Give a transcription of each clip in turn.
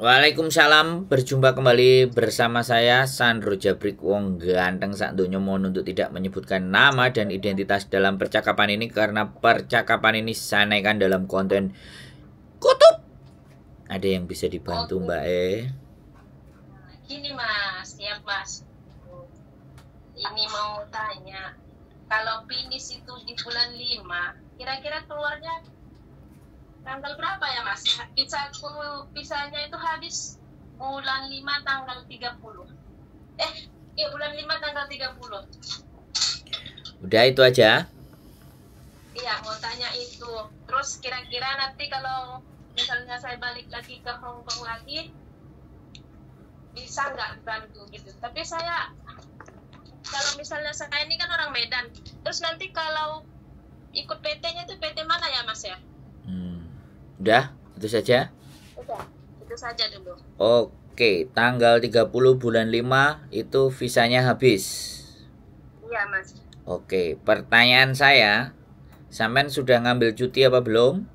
Waalaikumsalam, berjumpa kembali bersama saya Sandro Jabrik Wong ganteng sak donya mohon untuk tidak menyebutkan nama dan identitas dalam percakapan ini karena percakapan ini saya naikkan dalam konten kutub. Ada yang bisa dibantu Mbak Gini Mas, ya Mas. Ini mau tanya, kalau finish itu di bulan 5, kira-kira keluarnya tanggal berapa ya Mas? Pisahnya itu habis bulan 5 tanggal 30. Bulan 5 tanggal 30. Udah itu aja. Iya, mau tanya itu. Terus kira-kira nanti kalau misalnya saya balik lagi ke Hong Kong lagi, bisa nggak bantu gitu. Tapi saya, kalau misalnya saya ini kan orang Medan, terus nanti kalau ikut PT-nya itu PT mana ya Mas ya? Udah, itu saja. Udah, itu saja dulu. Oke, tanggal 30 bulan 5 itu visanya habis. Iya Mas. Oke, pertanyaan saya, sampean sudah ngambil cuti apa belum?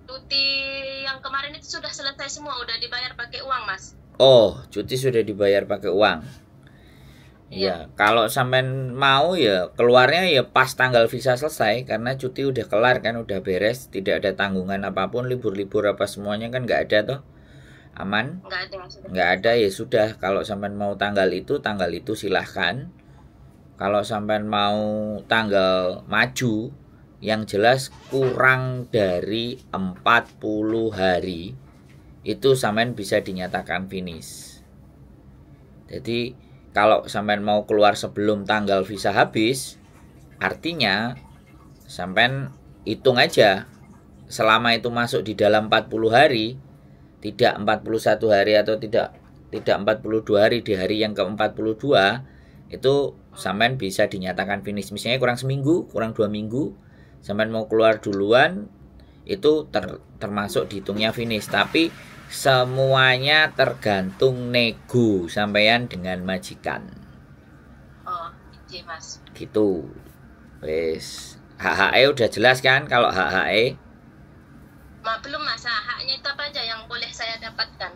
Cuti yang kemarin itu sudah selesai semua, udah dibayar pakai uang Mas. Oh, cuti sudah dibayar pakai uang. Ya, kalau sampean mau ya keluarnya ya pas tanggal visa selesai karena cuti udah kelar kan, udah beres, tidak ada tanggungan apapun, libur-libur apa semuanya kan nggak ada toh, aman? Nggak ada ya sudah. Kalau sampean mau tanggal itu silahkan. Kalau sampean mau tanggal maju, yang jelas kurang dari 40 hari itu sampean bisa dinyatakan finish. Jadi kalau sampean mau keluar sebelum tanggal visa habis, artinya sampean hitung aja selama itu masuk di dalam 40 hari, tidak 41 hari atau tidak 42 hari di hari yang ke-42, itu sampean bisa dinyatakan finish. Misalnya kurang seminggu, kurang 2 minggu, sampean mau keluar duluan, itu termasuk dihitungnya finish. Tapi semuanya tergantung nego sampean dengan majikan. Oh, iya Mas. Gitu. Wes, HHE udah jelas kan kalau HHE? Belum Mas, haknya itu apa aja yang boleh saya dapatkan?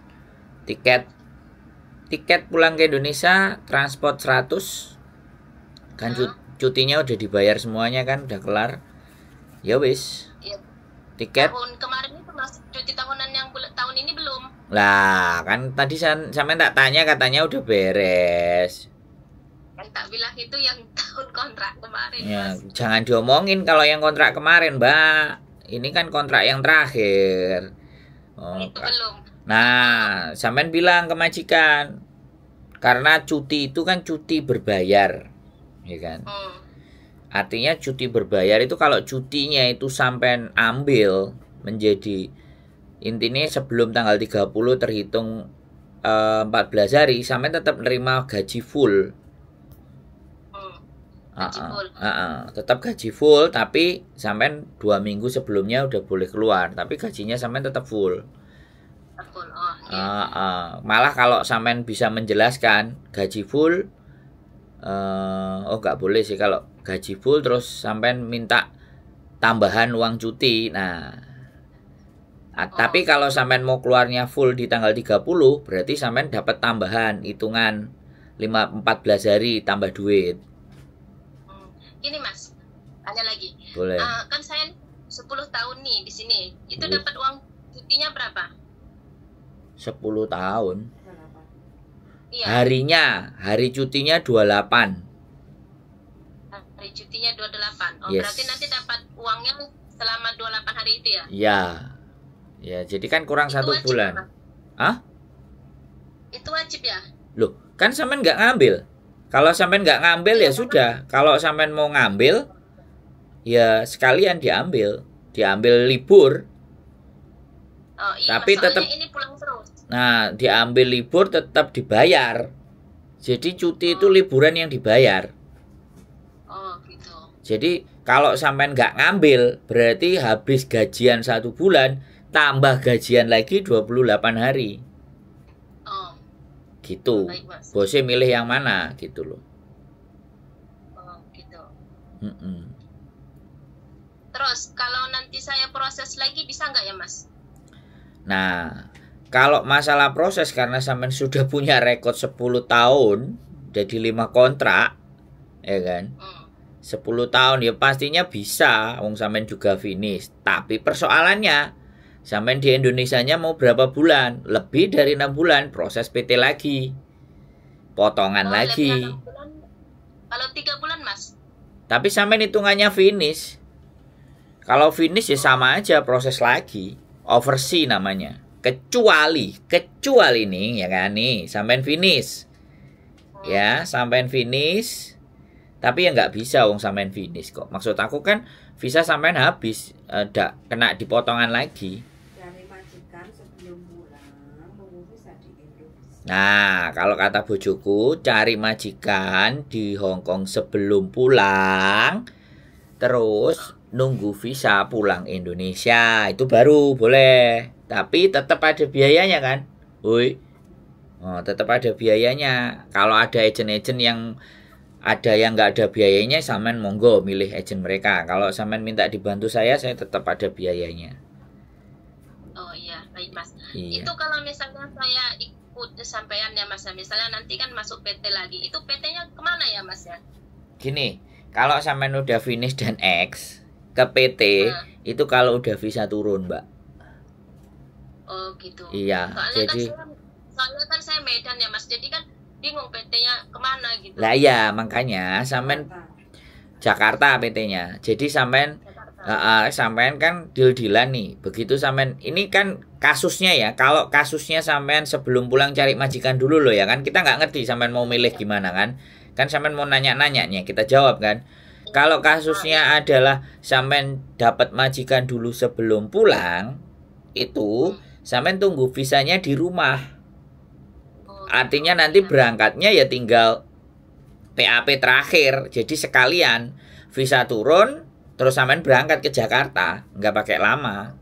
Tiket pulang ke Indonesia, transport 100. Kan cutinya udah dibayar semuanya kan, udah kelar. Ya wis. Iya. Tiket tahun kemarin itu Mas, cuti tahunan yang tahun ini belum. Lah, kan tadi sampean tak tanya katanya udah beres. Kan tak bilang itu yang tahun kontrak kemarin Ya, Mas. jangan diomongin kalau yang kontrak kemarin, Mbak. Ini kan kontrak yang terakhir. Itu belum. Nah, sampean bilang ke majikan. Karena cuti itu kan cuti berbayar, ya kan? Artinya cuti berbayar itu kalau cutinya itu sampean ambil menjadi intinya sebelum tanggal 30 terhitung 14 hari, sampean tetap nerima gaji full. Tetap gaji full, tapi sampean 2 minggu sebelumnya udah boleh keluar, tapi gajinya sampean tetap full. Malah kalau sampean bisa menjelaskan gaji full, nggak boleh sih kalau gaji full terus sampean minta tambahan uang cuti. Nah, tapi kalau sampean mau keluarnya full di tanggal 30, berarti sampean dapat tambahan hitungan 14 hari tambah duit. Gini Mas, tanya lagi. Boleh. Kan saya 10 tahun nih di sini. Itu dapat uang cutinya berapa? 10 tahun. Iya. Hari cutinya 28. Hari cutinya 28. Yes. Berarti nanti dapat uangnya selama 28 hari itu ya? Iya. Ya, jadi kan kurang 1 bulan. Ya, itu wajib ya? Loh, kan sampean nggak ngambil. Kalau sampean nggak ngambil ya sudah. Kalau sampean mau ngambil, ya sekalian diambil libur. Iya, tapi tetap ini pulang terus. Nah, diambil libur tetap dibayar. Jadi cuti itu liburan yang dibayar. Gitu. Jadi kalau sampean nggak ngambil, berarti habis gajian 1 bulan tambah gajian lagi 28 hari. Gitu. Bosnya milih yang mana gitu loh. Gitu. Terus kalau nanti saya proses lagi bisa nggak ya Mas? Nah, kalau masalah proses karena sampean sudah punya rekod 10 tahun, jadi 5 kontrak, ya kan? 10 tahun ya pastinya bisa, wong sampean juga finish. Tapi persoalannya, sampean di Indonesianya mau berapa bulan? Lebih dari 6 bulan, proses PT lagi. Potongan lagi. Lebih 6 bulan. Kalau 3 bulan Mas? Tapi sampean hitungannya finish. Kalau finish ya sama aja proses lagi. Oversee namanya. Kecuali nih ya kan nih, sampean finish. Ya, sampean finish. Tapi ya nggak bisa wong sampean finish kok. Maksud aku kan visa sampean habis, kena dipotongan lagi. Cari majikan sebelum pulang, nunggu visa di Indonesia. Nah, kalau kata bojoku, cari majikan di Hong Kong sebelum pulang, terus nunggu visa pulang Indonesia, itu baru boleh. Tapi tetap ada biayanya kan, woi. Oh, tetap ada biayanya. Kalau ada agent-agent yang nggak ada biayanya, sampean monggo milih agent mereka. Kalau sampean minta dibantu saya tetap ada biayanya. Oh iya, baik Mas. Iya. Itu kalau misalnya saya ikut sampean ya Mas, misalnya nanti kan masuk PT lagi, itu PT-nya kemana ya Mas ya? Gini, kalau sampean udah finish dan X ke PT, itu kalau udah visa turun, Mbak. Oh gitu. Iya, soalnya kan saya Medan ya Mas, jadi kan bingung PT-nya kemana gitu. Lah iya, makanya sampean Jakarta PT-nya. Jadi sampean sampean kan deal-dealan nih. Begitu sampean, ini kan kasusnya ya. Kalau kasusnya sampean sebelum pulang cari majikan dulu loh ya kan. Kita nggak ngerti sampean mau milih gimana kan. Kan sampean mau nanya-nanya nih, kita jawab kan. Kalau kasusnya adalah sampean dapat majikan dulu sebelum pulang, itu sampean tunggu visanya di rumah. Artinya nanti berangkatnya ya tinggal PAP terakhir. Jadi sekalian visa turun, terus sampean berangkat ke Jakarta, nggak pakai lama.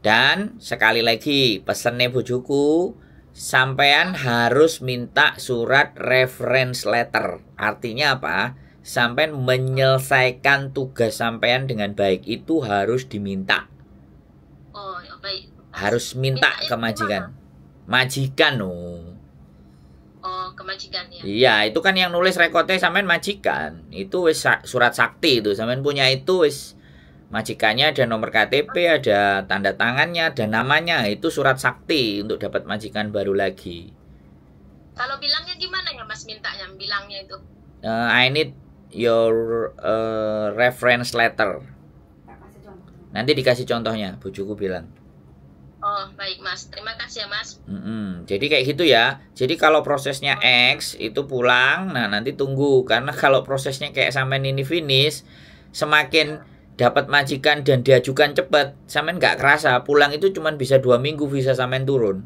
Dan sekali lagi pesennya bojoku, sampean harus minta surat reference letter. Artinya apa? Sampean menyelesaikan tugas sampean dengan baik, itu harus diminta. Oh, baik. Harus minta ke majikan. Majikan Oh, ke majikan ya. Iya, itu kan yang nulis rekodnya sampean majikan. Itu wis surat sakti itu. Sampean punya itu wis, majikannya ada nomor KTP, ada tanda tangannya, ada namanya. Itu surat sakti untuk dapat majikan baru lagi. Kalau bilangnya gimana ya Mas mintanya? Bilangnya itu. I need your reference letter. Nanti dikasih contohnya, bojoku bilang. Oh, baik Mas. Terima kasih ya Mas. Jadi kayak gitu ya. Jadi kalau prosesnya X itu pulang, nah nanti tunggu. Karena kalau prosesnya kayak sampean ini finish, semakin dapat majikan dan diajukan cepat, sampean nggak kerasa. Pulang itu cuma bisa 2 minggu visa sampean turun.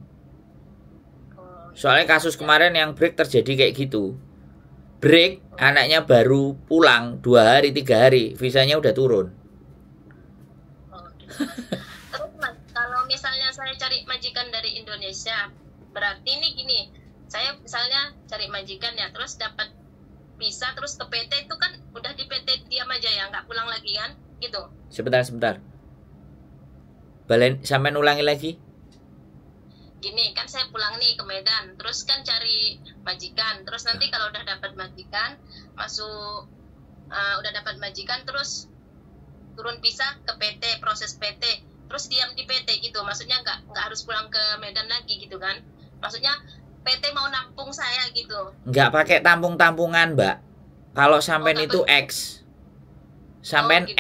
Soalnya kasus kemarin yang break terjadi kayak gitu. Break, anaknya baru pulang 2 hari, 3 hari, visanya udah turun. Terus Mas, kalau misalnya saya cari majikan dari Indonesia, berarti ini gini, saya misalnya cari majikan ya, terus dapat visa, terus ke PT itu kan udah di PT diam aja ya, nggak pulang lagi kan, gitu. Sebentar. Sampean ulangi lagi. Gini, kan saya pulang nih ke Medan, terus kan cari majikan, terus nanti kalau udah dapat majikan, udah dapat majikan, terus turun visa ke PT, proses PT, terus diam di PT gitu, maksudnya nggak harus pulang ke Medan lagi gitu kan, maksudnya PT mau nampung saya gitu. Nggak pakai tampung-tampungan, Mbak. Kalau sampean itu X, sampean gitu.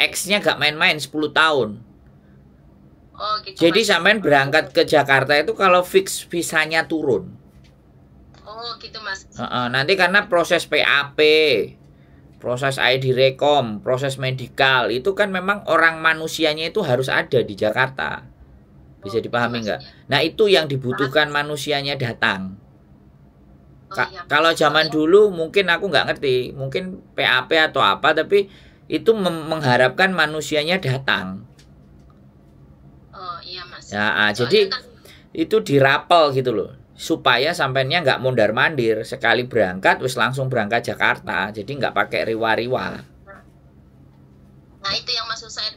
X-nya nggak main-main 10 tahun. Oh, gitu. Jadi sampean berangkat ke Jakarta itu kalau fix visanya turun. Oh gitu Mas. Nanti karena proses PAP, proses ID Rekom, proses medikal, itu kan memang orang manusianya itu harus ada di Jakarta. Bisa dipahami nggak? Nah itu yang dibutuhkan manusianya datang. Kalau zaman dulu mungkin aku nggak ngerti, mungkin PAP atau apa, tapi itu mengharapkan manusianya datang. Oh iya Mas. Ya, jadi kan itu dirapel gitu loh, supaya sampainya nggak mondar-mandir, sekali berangkat wis langsung berangkat Jakarta, jadi nggak pakai riwa-riwa. Nah itu yang maksud saya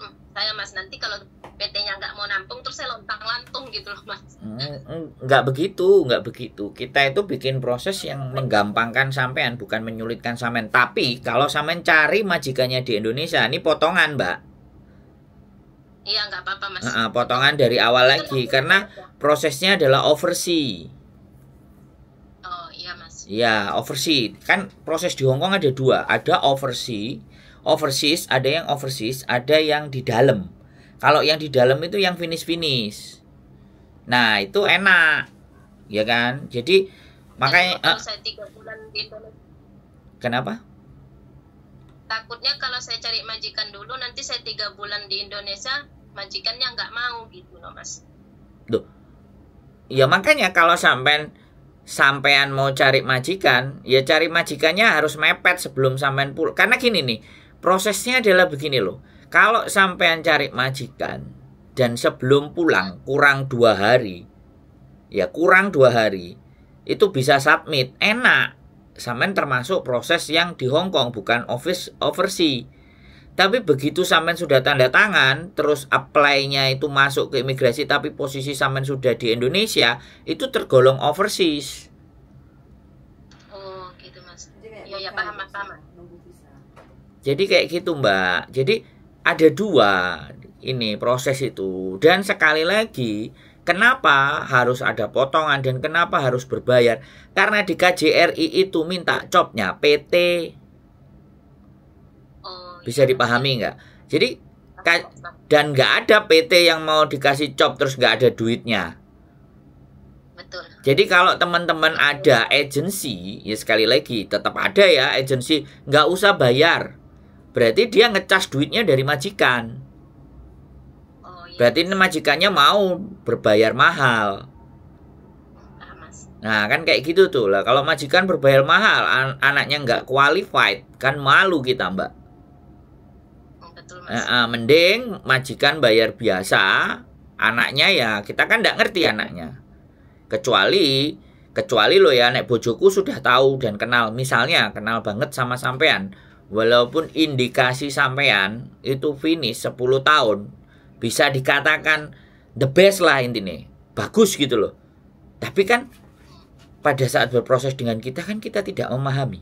Mas, nanti kalau PT-nya nggak mau nampung terus saya lontang-lantung gitu loh Mas. Nggak begitu, nggak begitu. Kita itu bikin proses yang menggampangkan sampean, bukan menyulitkan sampean. Tapi kalau sampean cari majikannya di Indonesia, ini potongan, Mbak. Iya nggak apa-apa Mas. Potongan dari awal lagi, karena prosesnya adalah overseas. Oh iya Mas. Ya, overseas. Kan proses di Hong Kong ada dua, ada overseas, ada yang overseas, ada yang di dalam. Kalau yang di dalam itu yang finish. Nah, itu enak. Ya kan? Jadi makanya kalau saya 3 bulan di Indonesia. Kenapa? Takutnya kalau saya cari majikan dulu nanti saya 3 bulan di Indonesia majikannya nggak mau gitu loh Mas. Loh. Ya makanya kalau sampean mau cari majikan, ya cari majikannya harus mepet sebelum sampean pulang. Karena gini nih, prosesnya adalah begini loh. Kalau sampean cari majikan dan sebelum pulang kurang 2 hari, ya kurang 2 hari, itu bisa submit, enak. Sampean termasuk proses yang di Hong Kong, bukan overseas. Tapi begitu sampean sudah tanda tangan, terus apply-nya itu masuk ke imigrasi, tapi posisi sampean sudah di Indonesia, itu tergolong overseas. Oh gitu Mas. Iya paham. Jadi kayak gitu Mbak. Jadi ada 2 ini proses itu. Dan sekali lagi, kenapa harus ada potongan dan kenapa harus berbayar? Karena di KJRI itu minta copnya PT. Bisa dipahami nggak? Jadi dan nggak ada PT yang mau dikasih cop terus nggak ada duitnya. Betul. Jadi kalau teman-teman ada agensi, ya sekali lagi tetap ada ya agensi, nggak usah bayar. Berarti dia ngecas duitnya dari majikan. Berarti ini majikannya mau berbayar mahal. Nah kan kayak gitu tuh lah. Kalau majikan berbayar mahal, anaknya nggak qualified, kan malu kita Mbak. Betul Mas. Mending majikan bayar biasa, anaknya ya kita kan nggak ngerti anaknya. Kecuali lo ya, nek bojoku sudah tahu dan kenal, misalnya kenal banget sama sampean. Walaupun indikasi sampean itu finish 10 tahun, bisa dikatakan the best lah intinya. Bagus gitu loh. Tapi kan pada saat berproses dengan kita kan kita tidak memahami.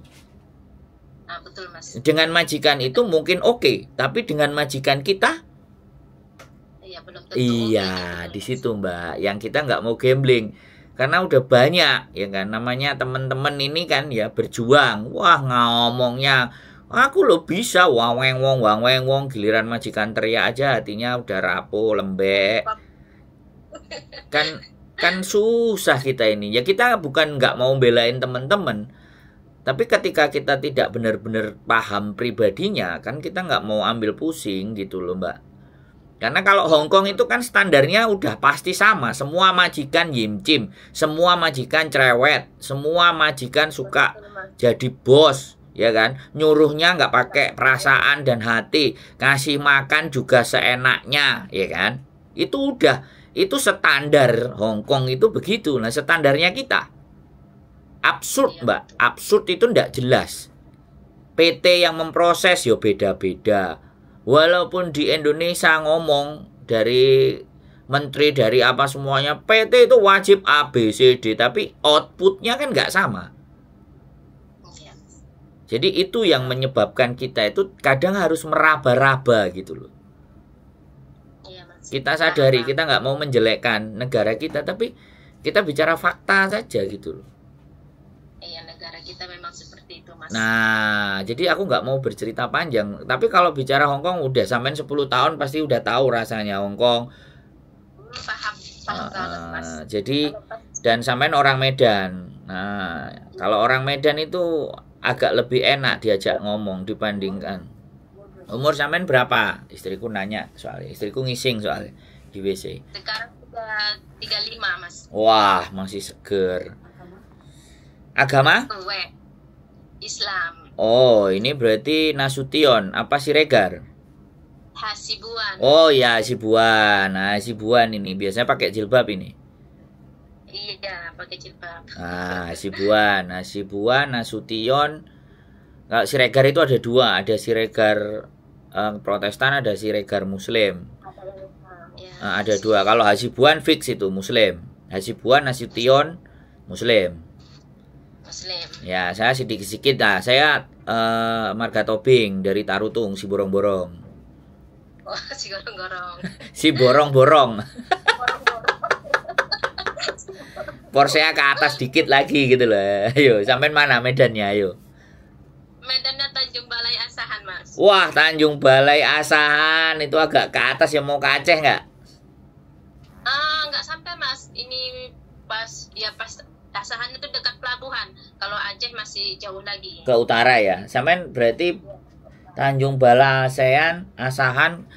Nah, betul Mas. Dengan majikan itu mungkin oke, tapi dengan majikan kita belum tentu. Iya, di situ Mbak. Yang kita nggak mau gambling. Karena udah banyak ya kan, namanya teman-teman ini kan ya berjuang. Wah, ngomongnya aku lo bisa wang wong, giliran majikan teriak aja hatinya udah rapuh, lembek. Kan susah kita ini. Ya kita bukan nggak mau belain teman-teman, tapi ketika kita tidak benar-benar paham pribadinya, kan kita nggak mau ambil pusing gitu loh Mbak. Karena kalau Hong Kong itu kan standarnya udah pasti sama. Semua majikan yimcim, semua majikan cerewet, semua majikan suka jadi bos. Ya kan, nyuruhnya nggak pakai perasaan dan hati, kasih makan juga seenaknya, ya kan? Itu udah, itu standar Hong Kong itu begitu. Nah standarnya kita absurd Mbak, absurd itu ndak jelas. PT yang memproses ya beda-beda. Walaupun di Indonesia ngomong dari menteri dari apa semuanya, PT itu wajib A, B, C, D, tapi outputnya kan nggak sama. Jadi itu yang menyebabkan kita itu kadang harus meraba-raba gitu loh. Kita sadari, kita nggak mau menjelekkan negara kita, tapi kita bicara fakta saja gitu loh. Iya, negara kita memang seperti itu Mas. Nah, jadi aku nggak mau bercerita panjang. Tapi kalau bicara Hong Kong udah sampai 10 tahun pasti udah tahu rasanya Hong Kong. Paham banget Mas. Jadi dan sampean orang Medan. Nah, kalau orang Medan itu agak lebih enak diajak ngomong dibandingkan. Umur sampean berapa? Istriku nanya soalnya. Istriku ngising soalnya di WC. Sekarang udah 35 Mas. Wah, masih seger. Agama? Islam. Oh, ini berarti Nasution. Apa Siregar? Hasibuan. Oh ya, Hasibuan. Nah, Hasibuan ini biasanya pakai jilbab ini. Iya, pakai jilbab. Hasibuan, Nasution. Kalau Siregar itu ada 2, ada Siregar Protestan, ada Siregar Muslim. Ya. Ada 2. Kalau Hasibuan fix itu Muslim. Hasibuan, Nasution Muslim. Muslim. Ya, saya sedikit-sedikit. Nah, saya Marga Tobing dari Tarutung, si borong-borong. Oh, si gorong-gorong. Si borong-borong. Gorong-gorong. Porsche ke atas dikit lagi gitu loh. Ayo, sampai mana medannya, ayo. Medannya Tanjung Balai Asahan, Mas. Wah, Tanjung Balai Asahan itu agak ke atas ya, mau ke Aceh nggak? Nggak sampai, Mas. Ini pas Asahan itu dekat pelabuhan. Kalau Aceh masih jauh lagi. Ke utara ya. Sampai berarti Tanjung Balai Asahan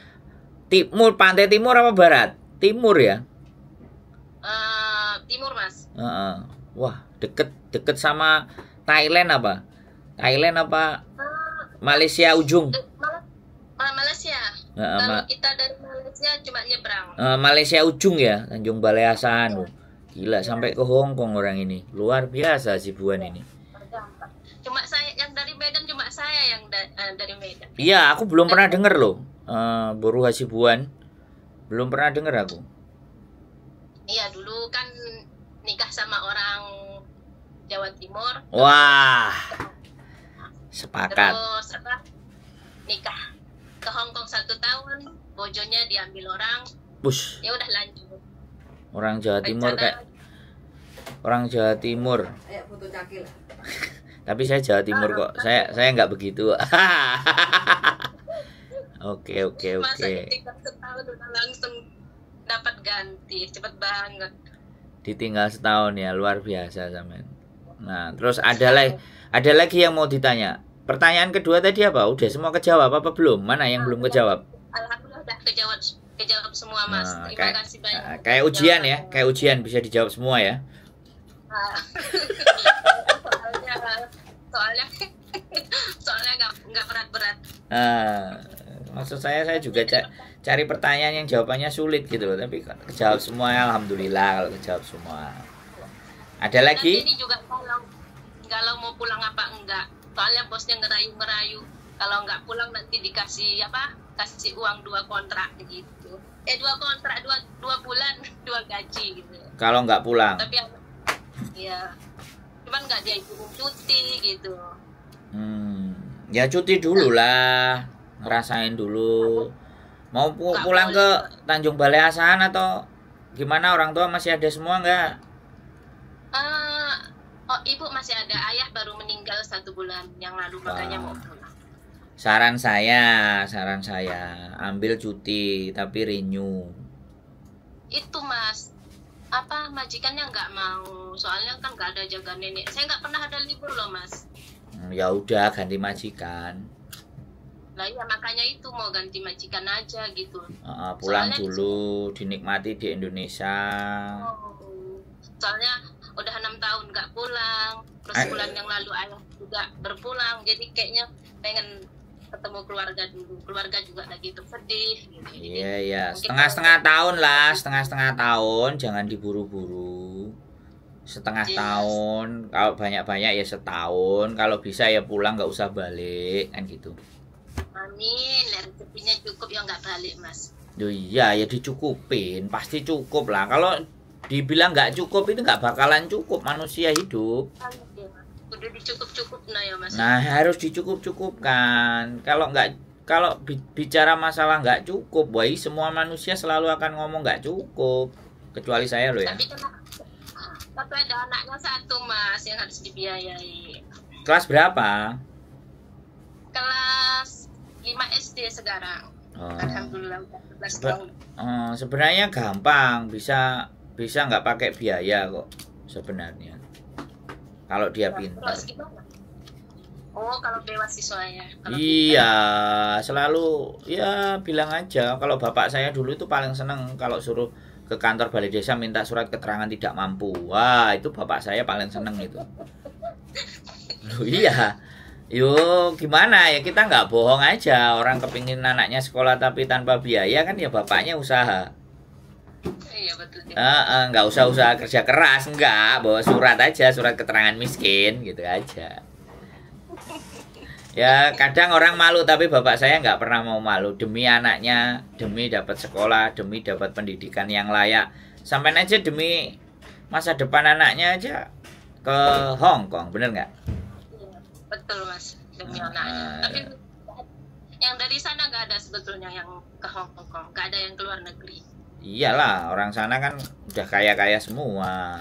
timur, pantai timur apa barat? Timur ya. Timur, Mas. Wah, deket sama Thailand apa? Thailand apa? Malaysia ujung? Malaysia. Kalau kita dari Malaysia cuma nyebrang. Malaysia ujung ya, Tanjung Balai Asahan. Gila, sampai ke Hong Kong orang ini. Luar biasa Hasibuan ini. Cuma saya yang dari Medan, cuma saya yang dari Medan. Iya, aku belum pernah denger loh. Boru Hasibuan. Belum pernah denger aku. Iya, dulu kan nikah sama orang Jawa Timur. Wah. Sepakat. Terus nikah ke Hong Kong 1 tahun, bojonya diambil orang. Push. Ya udah lanjut. Orang Jawa Timur kayak orang Jawa Timur. Kayak foto cakil. Tapi saya Jawa Timur kok. Saya nggak begitu. Oke. Masa ditinggal setahun udah langsung dapat ganti, cepet banget. Ditinggal setahun ya, luar biasa sampean. Nah, terus ada lagi yang mau ditanya. Pertanyaan kedua tadi apa? Udah semua kejawab apa belum? Mana yang belum kejawab? Alhamdulillah udah kejawab semua, Mas. Terima kasih banyak. Kayak ujian ya, kayak ujian bisa dijawab semua ya. Soalnya nggak berat-berat. Maksud saya juga cari pertanyaan yang jawabannya sulit gitu loh, tapi kejawab semua alhamdulillah kalau kejawab semua. Ada lagi? Nanti ini juga kalau mau pulang apa enggak. Soalnya bosnya ngerayu kalau nggak pulang nanti dikasih kasih uang 2 kontrak gitu. 2 kontrak 2 bulan 2 gaji gitu. Kalau nggak pulang. Tapi ya cuman nggak dia cuti gitu. Ya cuti dulu lah, ngerasain dulu. Mau pulang ke Tanjung Balai Asahan atau gimana? Orang tua masih ada semua nggak? Ibu masih ada, ayah baru meninggal 1 bulan yang lalu, makanya mau pulang. Saran saya, ambil cuti tapi renew. Itu, Mas, majikannya nggak mau, soalnya kan nggak ada jaga nenek. Saya nggak pernah ada libur loh, Mas. Ya udah ganti majikan. Lah ya makanya itu mau ganti majikan aja gitu. Pulang soalnya dulu, dinikmati di Indonesia. Soalnya udah 6 tahun nggak pulang, terus bulan yang lalu ayah juga berpulang, jadi kayaknya pengen ketemu keluarga dulu. Keluarga juga lagi sedih gitu. Iya. Setengah tahun, jangan diburu-buru. Setengah tahun, kalau banyak-banyak ya setahun, kalau bisa ya pulang nggak usah balik kan gitu. Amin, rezekinya cukup ya nggak balik, Mas. Iya ya dicukupin, pasti cukup lah. Kalau dibilang nggak cukup itu nggak bakalan cukup manusia hidup. Udah dicukup-cukup ya, Mas. Nah harus dicukup-cukupkan. Kalau bicara masalah nggak cukup, wah semua manusia selalu akan ngomong nggak cukup, kecuali saya loh ya. Tapi ada anaknya 1, Mas, yang harus dibiayai. Kelas berapa? Kelas 5 SD sekarang. Alhamdulillah udah 11 tahun. Sebenarnya gampang, bisa nggak pakai biaya kok sebenarnya. Kalau dia pintar. Kalau beasiswanya. Iya, selalu ya bilang aja. Kalau bapak saya dulu itu paling seneng kalau suruh ke kantor balai desa minta surat keterangan tidak mampu. Wah, itu bapak saya paling seneng itu. Loh iya. Yo gimana ya, kita nggak bohong aja. Orang kepingin anaknya sekolah tapi tanpa biaya kan ya bapaknya usaha. Iya betul. Nggak usah usaha kerja keras, enggak, bawa surat aja, surat keterangan miskin gitu aja. Ya kadang orang malu, tapi bapak saya nggak pernah mau malu demi anaknya, demi dapat sekolah, demi dapat pendidikan yang layak. Sampai aja demi masa depan anaknya aja ke Hong Kong, bener nggak? Iya, betul Mas, demi anaknya. Tapi yang dari sana nggak ada sebetulnya yang ke Hong Kong, nggak ada yang keluar negeri. Iyalah, orang sana kan udah kaya-kaya semua.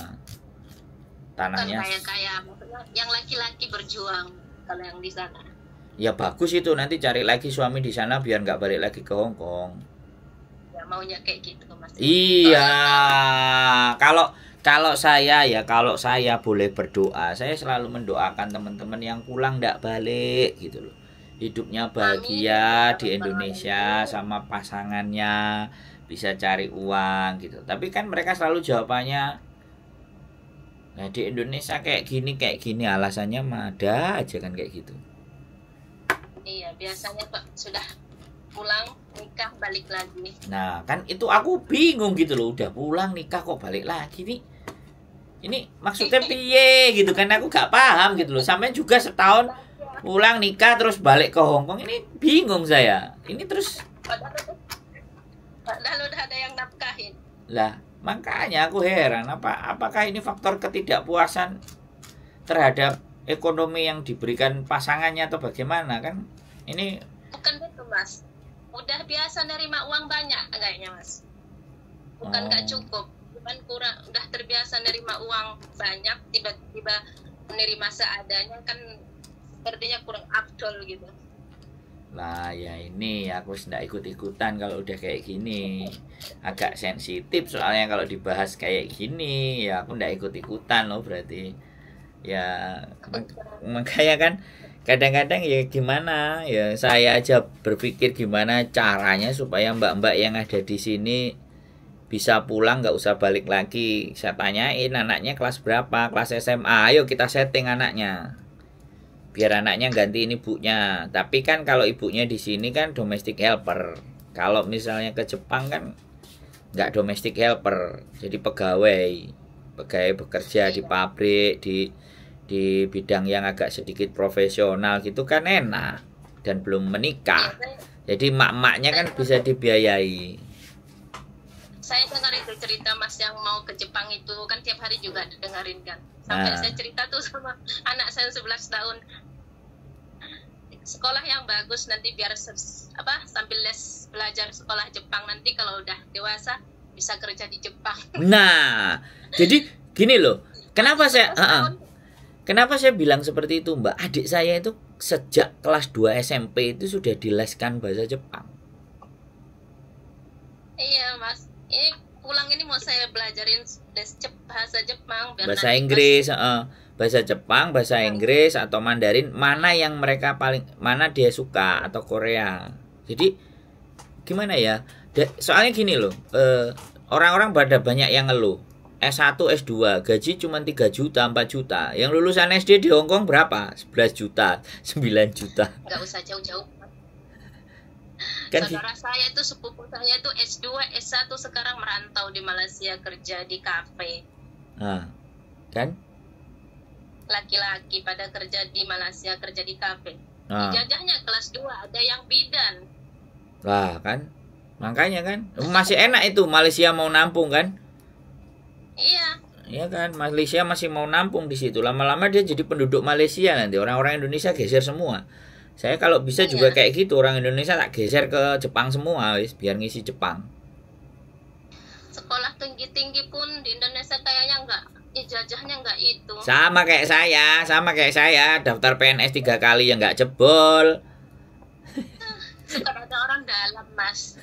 Bukan Tanahnya. kaya-kaya, maksudnya yang laki-laki berjuang kalau yang di sana. Ya bagus itu, nanti cari lagi suami di sana biar nggak balik lagi ke Hong Kong. Ya maunya kayak gitu Mas. Iya, kalau saya boleh berdoa, saya selalu mendoakan teman-teman yang pulang nggak balik gitu loh. Hidupnya bahagia di Indonesia sama pasangannya, bisa cari uang gitu. Tapi kan mereka selalu jawabannya, nah di Indonesia kayak gini alasannya mah ada aja kan kayak gitu. Iya, biasanya Pak sudah pulang nikah balik lagi. Nah kan itu aku bingung gitu loh, udah pulang nikah kok balik lagi nih. Ini maksudnya piye gitu kan, aku gak paham gitu loh. Sampai juga setahun pulang nikah terus balik ke Hong Kong, ini bingung saya. Ini terus Padahal udah ada yang nafkahin. lah, makanya aku heran apakah ini faktor ketidakpuasan terhadap ekonomi yang diberikan pasangannya atau bagaimana kan? Ini Bukan itu Mas. Udah biasa nerima uang banyak kayaknya Mas. Bukan nggak cukup. Bukan kurang. Udah terbiasa nerima uang banyak, tiba-tiba menerima seadanya kan sepertinya kurang afdol gitu. lah ya ini aku tidak ikut-ikutan kalau udah kayak gini. Agak sensitif soalnya kalau dibahas kayak gini, ya aku tidak ikut-ikutan loh berarti. Ya makanya kan kadang-kadang ya gimana ya, saya aja berpikir gimana caranya supaya mbak-mbak yang ada di sini bisa pulang nggak usah balik lagi. Saya tanyain anaknya kelas berapa, kelas SMA, ayo kita setting anaknya biar anaknya gantiin ibunya. Tapi kan kalau ibunya di sini kan domestic helper, kalau misalnya ke Jepang kan nggak domestic helper, jadi pegawai bekerja di pabrik, di bidang yang agak sedikit profesional gitu kan enak, dan belum menikah, jadi mak-maknya kan bisa dibiayai. Saya dengar itu cerita Mas yang mau ke Jepang itu kan tiap hari juga dengerin kan. Sampai saya cerita tuh sama anak saya 11 tahun. Sekolah yang bagus nanti biar sambil les belajar sekolah Jepang, nanti kalau udah dewasa bisa kerja di Jepang. Nah, jadi gini loh. Kenapa saya bilang seperti itu, Mbak? Adik saya itu sejak kelas 2 SMP itu sudah dileskan bahasa Jepang. Iya, Mas. Ini pulang ini mau saya belajarin bahasa Jepang biar bahasa nanti Inggris, bahasa Jepang, bahasa Inggris atau Mandarin, mana yang mereka mana dia suka, atau Korea. Jadi gimana ya? Soalnya gini loh, orang-orang pada banyak yang ngeluh. S1, S2 gaji cuma 3 juta, 4 juta. Yang lulusan SD di Hong Kong berapa? 11 juta, 9 juta. Nggak usah jauh-jauh. Kan saudara saya itu, sepupu saya itu S2, S1 sekarang merantau di Malaysia kerja di kafe. Nah, kan? Laki-laki pada kerja di Malaysia, kerja di kafe. Nah. Ijazahnya kelas 2, ada yang bidan. Lah kan? Makanya kan masih enak itu, Malaysia mau nampung kan? Iya. Iya kan, Malaysia masih mau nampung di situ. Lama-lama dia jadi penduduk Malaysia, nanti orang-orang Indonesia geser semua. Saya kalau bisa juga kayak gitu, orang Indonesia tak geser ke Jepang semua, wis, biar ngisi Jepang. Sekolah tinggi-tinggi pun di Indonesia kayaknya enggak, ijazahnya enggak itu. Sama kayak saya, daftar PNS 3 kali yang nggak jebol. Suka ada orang dalam, Mas.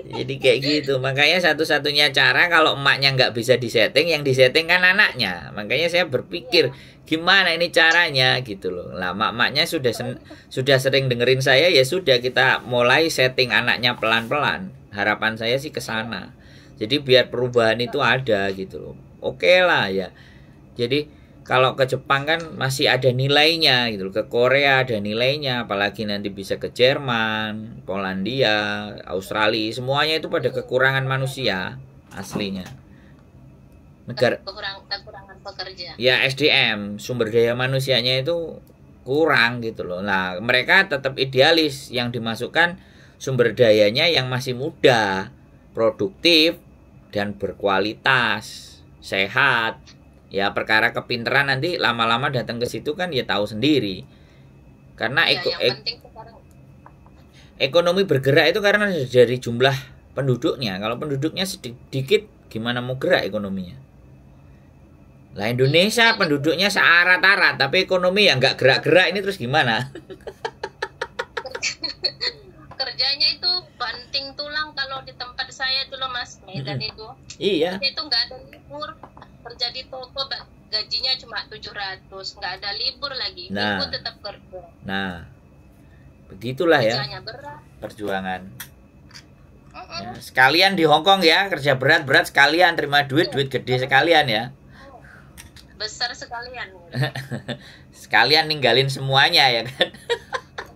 Jadi kayak gitu. Makanya satu-satunya cara kalau emaknya nggak bisa disetting, yang disetting kan anaknya. Makanya saya berpikir gimana ini caranya gitu loh. Lah emaknya sudah sering dengerin saya, ya sudah kita mulai setting anaknya pelan-pelan. Harapan saya sih ke sana. Jadi biar perubahan itu ada gitu loh. Oke lah ya. Jadi kalau ke Jepang kan masih ada nilainya gitu loh. Ke Korea ada nilainya, apalagi nanti bisa ke Jerman, Polandia, Australia, semuanya itu pada kekurangan manusia aslinya. negara kekurangan pekerja. ya SDM, sumber daya manusianya itu kurang gitu loh. Nah, mereka tetap idealis yang dimasukkan sumber dayanya yang masih muda, produktif dan berkualitas, sehat. Ya perkara kepinteran nanti lama-lama datang ke situ kan ya tahu sendiri. Karena Ya, yang penting sekarang ekonomi bergerak itu karena dari jumlah penduduknya. Kalau penduduknya sedikit gimana mau gerak ekonominya? Lah Indonesia penduduknya searat-arat tapi ekonomi yang nggak gerak-gerak ini terus gimana? kerjanya itu banting tulang kalau di tempat saya itu loh Mas, Medan itu. Iya. Itu nggak ada libur. Kerja di toko gajinya cuma 700, nggak ada libur lagi. Nah. Minggu tetap kerja. Nah, begitulah ya Kerjanya berat. perjuangan. Ya, sekalian di Hongkong ya, kerja berat-berat sekalian, terima duit gede sekalian ya. Besar sekalian. Sekalian ninggalin semuanya ya kan.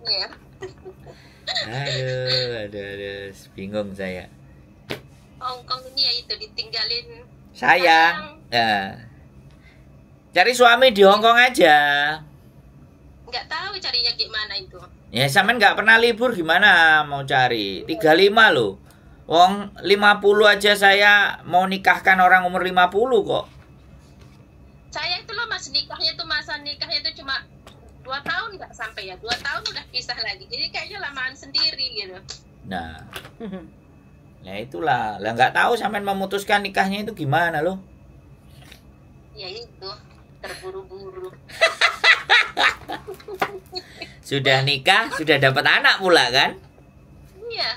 Iya. Aduh, bingung saya. Hongkong ini ya itu ditinggalin Sayang. Ya. Cari suami di Hongkong aja. nggak tahu carinya gimana itu. Ya sampean nggak pernah libur gimana mau cari? 35 loh. Wong 50 aja saya mau nikahkan orang umur 50 kok. Saya itu loh Mas, nikahnya tuh masa nikahnya itu cuma 2 tahun nggak sampai ya, 2 tahun udah pisah lagi. Jadi kayaknya lamaan sendiri gitu. Nah, ya itulah. Lah nggak tahu sampean memutuskan nikahnya itu gimana loh? Ya itu terburu-buru. Sudah nikah, sudah dapat anak pula kan? Iya.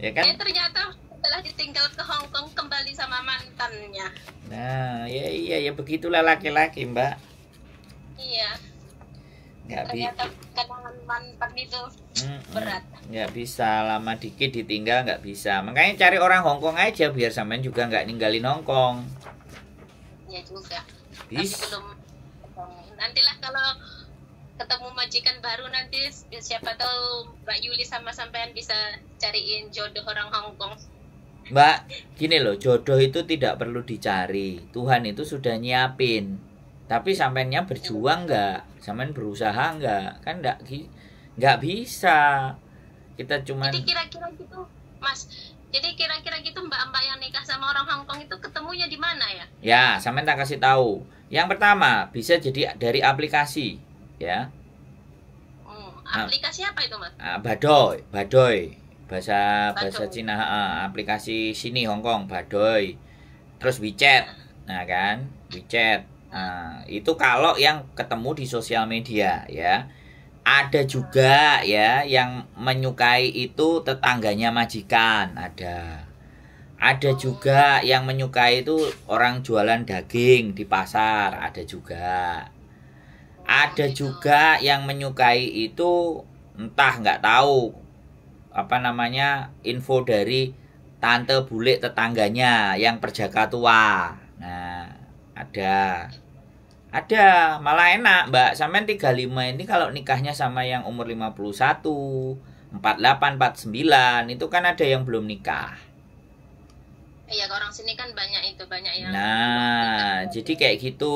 Ya kan? Ternyata setelah ditinggal ke Hongkong kembali sama mantannya. Nah, ya begitulah laki-laki, Mbak. Iya. Ternyata kenangan mantan itu berat. Nggak bisa, lama dikit ditinggal nggak bisa. Makanya cari orang Hongkong aja biar sampean juga nggak ninggalin Hongkong. Ya juga. Bis. Tapi belum. Nantilah kalau ketemu majikan baru nanti siapa tahu Mbak Yuli sama sampean bisa cariin jodoh orang Hongkong. Mbak, gini loh, jodoh itu tidak perlu dicari. Tuhan itu sudah nyiapin. Tapi sampeannya berjuang nggak? Sampean berusaha nggak? Kan nggak bisa. Kita cuman. Jadi kira-kira gitu, Mas. Jadi kira-kira gitu mbak-mbak yang nikah sama orang Hongkong itu ketemunya di mana ya? Ya, sampean tak kasih tahu. Yang pertama bisa jadi dari aplikasi, ya. Aplikasi apa itu, Mas? Badoy. Bahasa Cina, aplikasi sini Hongkong, Badoy. Terus WeChat. Nah, kan? WeChat. Nah, itu kalau yang ketemu di sosial media ya. Ada juga ya yang menyukai itu tetangganya majikan, ada. Ada juga yang menyukai itu orang jualan daging di pasar, ada juga. Ada juga yang menyukai itu entah nggak tahu apa namanya info dari tante bule tetangganya yang perjaka tua. Nah, ada, malah enak Mbak. Sampean 35 ini kalau nikahnya sama yang umur 51, 48, 49 itu kan ada yang belum nikah. Iya, orang sini kan banyak yang. Nah, jadi kayak gitu.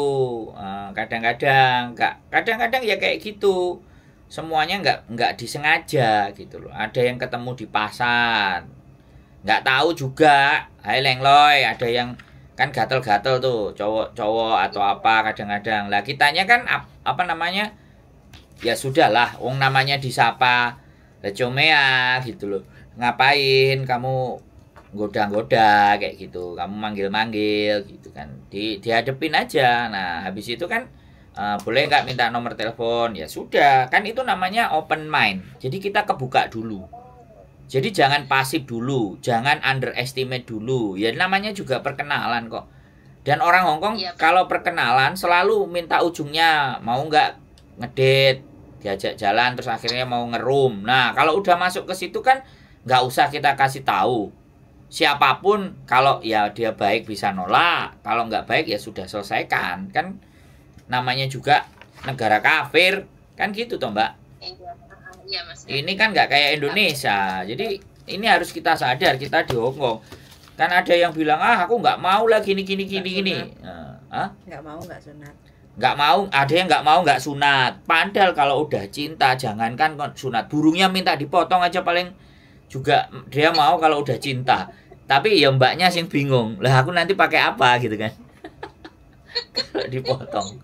Kadang-kadang ya kayak gitu. Semuanya nggak disengaja gitu loh. Ada yang ketemu di pasar, nggak tahu juga. Hai lengloy, ada yang kan gatel-gatel tuh cowok atau apa kadang-kadang. Lah kitanya kan apa namanya? Ya sudahlah, wong namanya disapa lecomea gitu loh. Ngapain kamu goda-goda kayak gitu, kamu manggil-manggil gitu kan, dihadepin aja. Nah habis itu kan boleh nggak minta nomor telepon, ya sudah kan, itu namanya open mind. Jadi kita kebuka dulu, jadi jangan pasif dulu, jangan underestimate dulu, ya namanya juga perkenalan kok. Dan orang Hongkong kalau perkenalan selalu minta ujungnya mau nggak ngedate, diajak jalan terus akhirnya mau ngerum. Nah kalau udah masuk ke situ kan nggak usah kita kasih tahu. Siapapun kalau ya dia baik bisa nolak, kalau nggak baik ya sudah selesaikan. Kan namanya juga negara kafir, kan gitu toh Mbak. Iya, Mas. Ini kan nggak kayak Indonesia. Jadi ini harus kita sadar, kita di Hongkong. Kan ada yang bilang, aku nggak mau lah gini. Nggak mau nggak sunat. Nggak mau, ada yang nggak mau nggak sunat. Padahal kalau udah cinta, jangankan sunat, burungnya minta dipotong aja paling juga dia mau kalau udah cinta. Tapi ya mbaknya sing bingung, lah aku nanti pakai apa gitu kan? Kalau dipotong.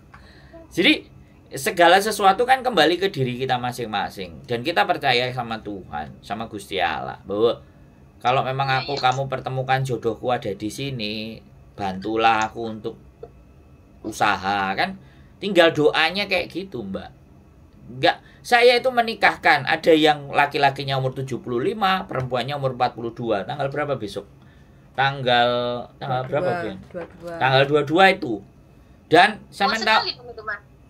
Jadi segala sesuatu kan kembali ke diri kita masing-masing, dan kita percaya sama Tuhan, sama Gusti Allah, bahwa kalau memang kamu pertemukan jodohku ada di sini, bantulah aku untuk usaha kan, tinggal doanya kayak gitu, Mbak. Enggak, saya itu menikahkan, ada yang laki-lakinya umur 75, perempuannya umur 42. Tanggal berapa besok? Tanggal berapa, Ben? 22. Tanggal 22 itu. Dan sampai tahu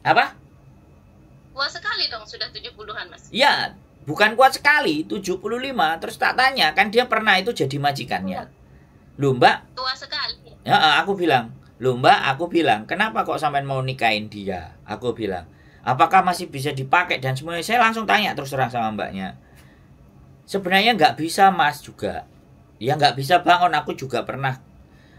apa? Tua sekali dong, sudah 70-an, Mas. Ya, bukan kuat sekali, 75. Terus tak tanya, kan dia pernah itu jadi majikannya. Loh, Mbak. Tua sekali. Ya, aku bilang, loh Mbak, aku bilang, kenapa kok sampai mau nikahin dia? Aku bilang, apakah masih bisa dipakai dan semuanya. Saya langsung tanya terus terang sama mbaknya. Sebenarnya nggak bisa, Mas, juga. Ya nggak bisa bangun, aku juga pernah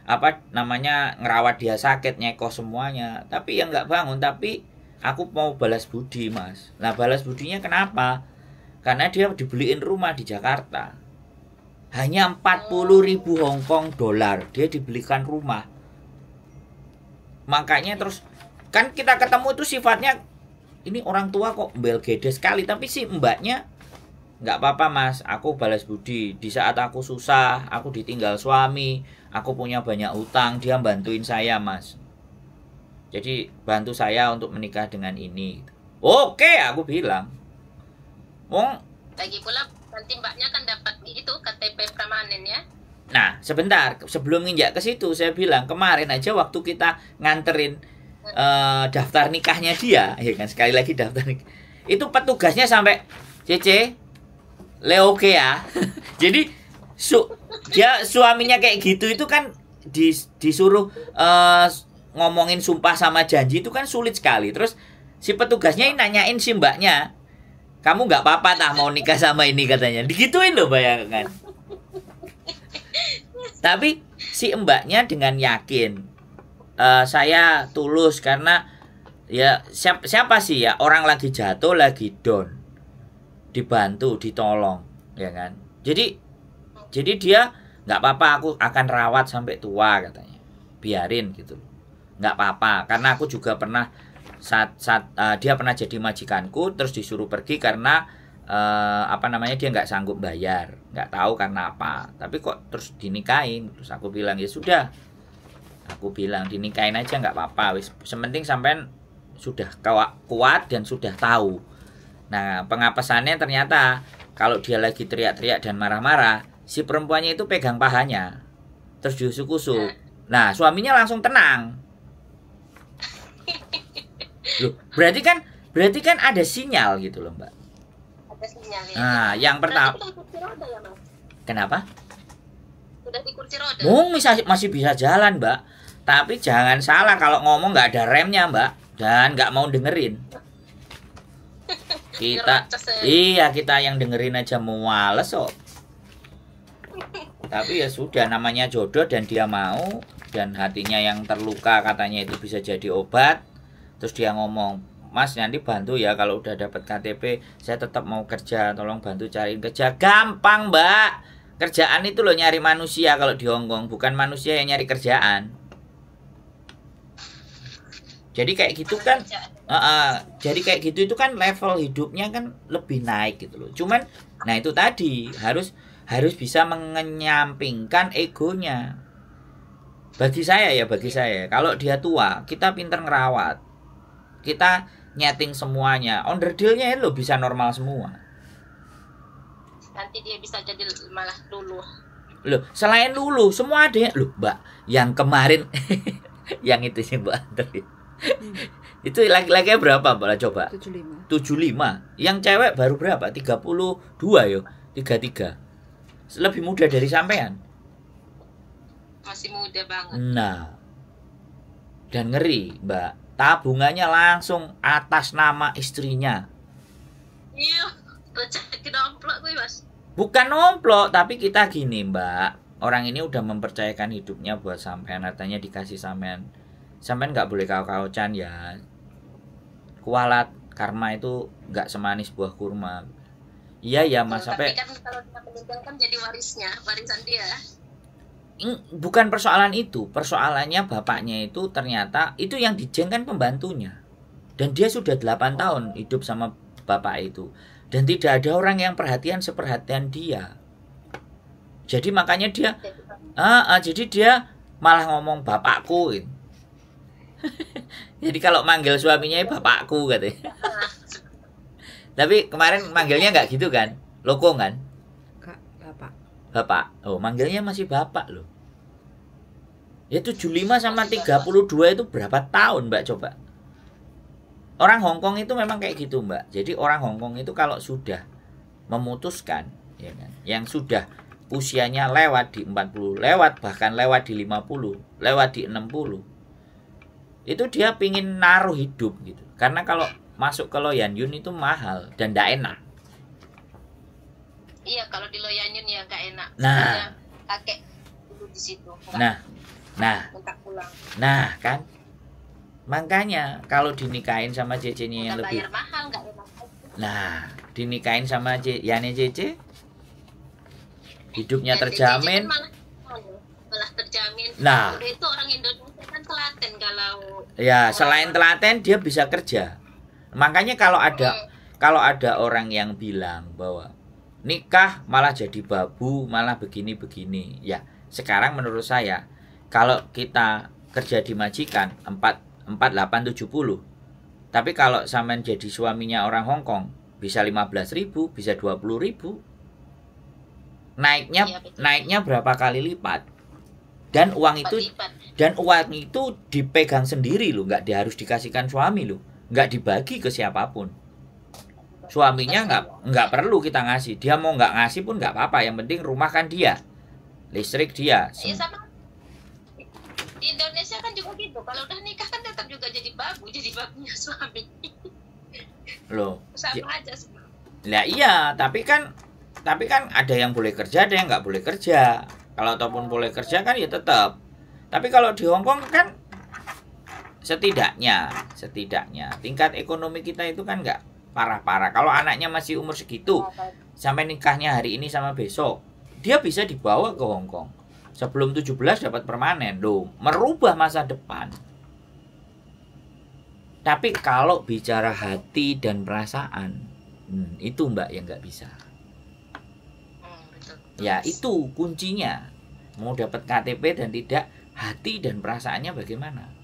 ngerawat dia sakit, nyekoh semuanya. Tapi ya nggak bangun, tapi aku mau balas budi, Mas. Nah, balas budinya kenapa? Karena dia dibeliin rumah di Jakarta. Hanya 40.000 Hongkong dolar dia dibelikan rumah. Makanya terus kan kita ketemu itu sifatnya ini orang tua kok belgede sekali, tapi si mbaknya nggak apa-apa, Mas, aku balas budi. Di saat aku susah, aku ditinggal suami, aku punya banyak utang, dia bantuin saya, Mas. Jadi bantu saya untuk menikah dengan ini. Oke, aku bilang. Lagi pula nanti mbaknya kan dapat itu KTP permanen ya. Nah, sebentar, sebelum nginjak ke situ, saya bilang kemarin aja waktu kita nganterin daftar nikahnya dia, ya kan, sekali lagi daftar nikah. Itu petugasnya sampai Cece, Leoke ya. Jadi dia suaminya kayak gitu itu kan disuruh ngomongin sumpah sama janji itu kan sulit sekali. Terus si petugasnya ini nanyain si mbaknya, kamu nggak apa-apa tak mau nikah sama ini, katanya. Digituin loh, bayangkan. Tapi si mbaknya dengan yakin, saya tulus karena ya siapa sih ya, orang lagi jatuh, lagi down, dibantu, ditolong, ya kan. Jadi dia nggak apa-apa, aku akan rawat sampai tua, katanya. Biarin gitu, nggak apa-apa. Karena aku juga pernah dia pernah jadi majikanku, terus disuruh pergi karena dia nggak sanggup bayar, nggak tahu karena apa, tapi kok terus dinikahin. Terus aku bilang ya sudah, aku bilang dinikahin aja nggak apa-apa, wis sementing sampean sudah kuat dan sudah tahu. Nah, pengapesannya ternyata kalau dia lagi teriak-teriak dan marah-marah, si perempuannya itu pegang pahanya terus diusuk-usuk. Nah, suaminya langsung tenang. Loh, berarti kan ada sinyal gitu loh, Mbak. Ada sinyal ya. Nah, yang pertama. Ya, kenapa? Sudah di kursi roda. Masih bisa jalan, Mbak. Tapi jangan salah, kalau ngomong nggak ada remnya, Mbak, dan nggak mau dengerin. Kita yang dengerin aja males kok. Tapi ya sudah, namanya jodoh dan dia mau, dan hatinya yang terluka katanya itu bisa jadi obat. Terus dia ngomong, Mas, nanti bantu ya kalau udah dapat KTP, saya tetap mau kerja, tolong bantu cariin kerja. Gampang, Mbak. Kerjaan itu loh nyari manusia kalau di Hongkong, bukan manusia yang nyari kerjaan. Jadi kayak gitu kan, jadi kayak gitu itu kan level hidupnya kan lebih naik gitu loh. Cuman, nah itu tadi harus bisa menyampingkan egonya. Bagi saya, kalau dia tua, kita pinter ngerawat, kita nyeting semuanya, onderdilnya itu loh bisa normal semua. Nanti dia bisa jadi malah luluh. Loh, selain luluh, semua ada loh, Mbak. Yang kemarin yang itu sih, Mbak Andri. Itu laki-lakinya berapa, Mbak? Coba. 75. Yang cewek baru berapa? 32 yo. 33. Lebih muda dari sampean. Masih muda banget. Nah. Dan ngeri, Mbak. Tabungannya langsung atas nama istrinya. Iya, rezeki nomplok gue, Mas. Bukan nomplok, tapi kita gini, Mbak. orang ini udah mempercayakan hidupnya buat sampean, artinya dikasih sampean nggak boleh kau-kaucan ya. Kualat, karma itu nggak semanis buah kurma. Iya ya Mas, Tapi sampai kan kalau dia meninggal kan jadi warisan dia. bukan persoalan itu, persoalannya bapaknya itu ternyata itu yang dijeng kan pembantunya. Dan dia sudah 8 tahun hidup sama bapak itu. Dan tidak ada orang yang perhatian seperhatian dia. Jadi makanya dia jadi dia malah ngomong bapakku gitu. Jadi kalau manggil suaminya bapakku katanya. Tapi kemarin manggilnya nggak gitu kan? Loko kan? Kak, bapak. Bapak. Oh, manggilnya masih bapak loh. Ya 75 sama 32 itu berapa tahun Mbak coba? Orang Hongkong itu memang kayak gitu Mbak. Jadi orang Hongkong itu kalau sudah memutuskan ya kan, yang sudah usianya lewat di 40, bahkan lewat di 50, lewat di 60. Itu dia pingin naruh hidup gitu. Karena kalau masuk ke Loyan Yun itu mahal dan tidak enak. Iya, kalau di Loyan Yun ya nggak enak. Nah, kakek dulu di situ. Nah, minta pulang. nah kan, makanya kalau dinikahin sama cece-nya yang Udah lebih, bayar mahal nggak enak. nah dinikahin sama Yani cece, hidupnya Dan terjamin. kan malah terjamin. Nah, udah itu orang Indonesia kan telaten kalau. Ya, selain telaten dia bisa kerja. Makanya kalau ada orang yang bilang bahwa nikah malah jadi babu, malah begini-begini. Ya, sekarang menurut saya kalau kita kerja di majikan 4870. Tapi kalau sampean jadi suaminya orang Hongkong bisa 15.000, bisa 20.000. Naiknya berapa kali lipat? Dan uang itu dipegang sendiri loh, nggak harus dikasihkan suami loh, nggak dibagi ke siapapun. Suaminya nggak perlu kita ngasih, dia mau nggak ngasih pun nggak apa-apa, yang penting rumah kan dia, listrik dia. Iya sama. Di Indonesia kan juga gitu, kalau udah nikah kan tetap juga jadi babunya suami. Loh, sama aja sih. Lah iya, tapi kan ada yang boleh kerja, ada yang nggak boleh kerja. Kalau ataupun boleh kerja kan ya tetap. Tapi kalau di Hongkong kan setidaknya tingkat ekonomi kita itu kan nggak parah-parah. Kalau anaknya masih umur segitu, sampai nikahnya hari ini sama besok, dia bisa dibawa ke Hongkong. Sebelum 17 dapat permanen, loh, merubah masa depan. Tapi kalau bicara hati dan perasaan, itu Mbak yang nggak bisa. Ya itu kuncinya. Mau dapat KTP dan tidak, hati dan perasaannya bagaimana?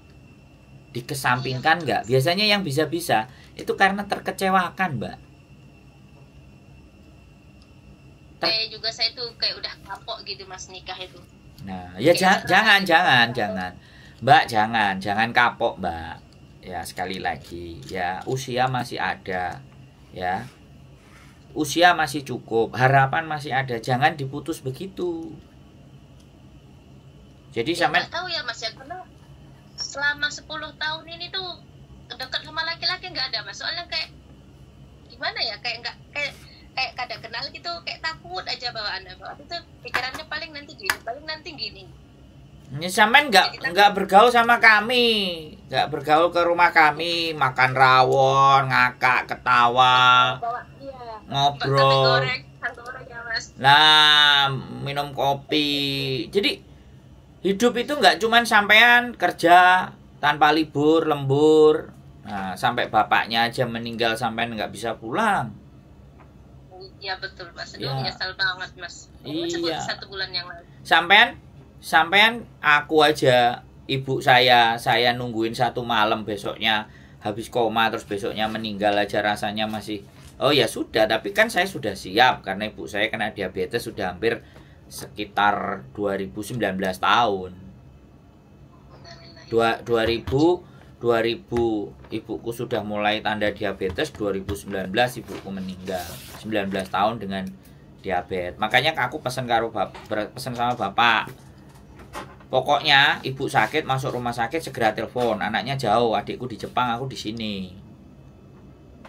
Dikesampingkan nggak? Biasanya yang bisa-bisa itu karena terkecewakan Mbak. Kayak juga saya tuh kayak udah kapok gitu Mas nikah itu. Nah ya jangan Mbak, jangan kapok Mbak. Ya sekali lagi ya, usia masih ada ya. Usia masih cukup, harapan masih ada, jangan diputus begitu. Jadi Ya, sampai tahu ya Mas ya, karena selama 10 tahun ini tuh dekat sama laki-laki nggak ada Mas. Soalnya kayak gimana ya, kayak kada kenal gitu, kayak takut aja bawaannya. Itu pikirannya paling nanti gini. ini sampai nggak bergaul sama kami, nggak bergaul ke rumah kami, makan rawon, ngakak, ketawa, ngobrol, nah minum kopi. Jadi hidup itu nggak cuman sampean kerja tanpa libur, lembur. Nah, sampai bapaknya aja meninggal sampean nggak bisa pulang. Iya betul Mas. Aduh, Ya. nyesal banget Mas. Iya. 1 bulan yang lalu. Sampean aku aja, ibu saya nungguin 1 malam, besoknya habis koma, terus besoknya meninggal aja rasanya masih, oh ya sudah, tapi kan saya sudah siap karena ibu saya kena diabetes sudah hampir sekitar 2019 tahun. 2000 ibuku sudah mulai tanda diabetes, 2019 ibuku meninggal. 19 tahun dengan diabetes. Makanya aku pesan sama bapak. Pokoknya ibu sakit, masuk rumah sakit segera telepon. Anaknya jauh, adikku di Jepang, aku di sini.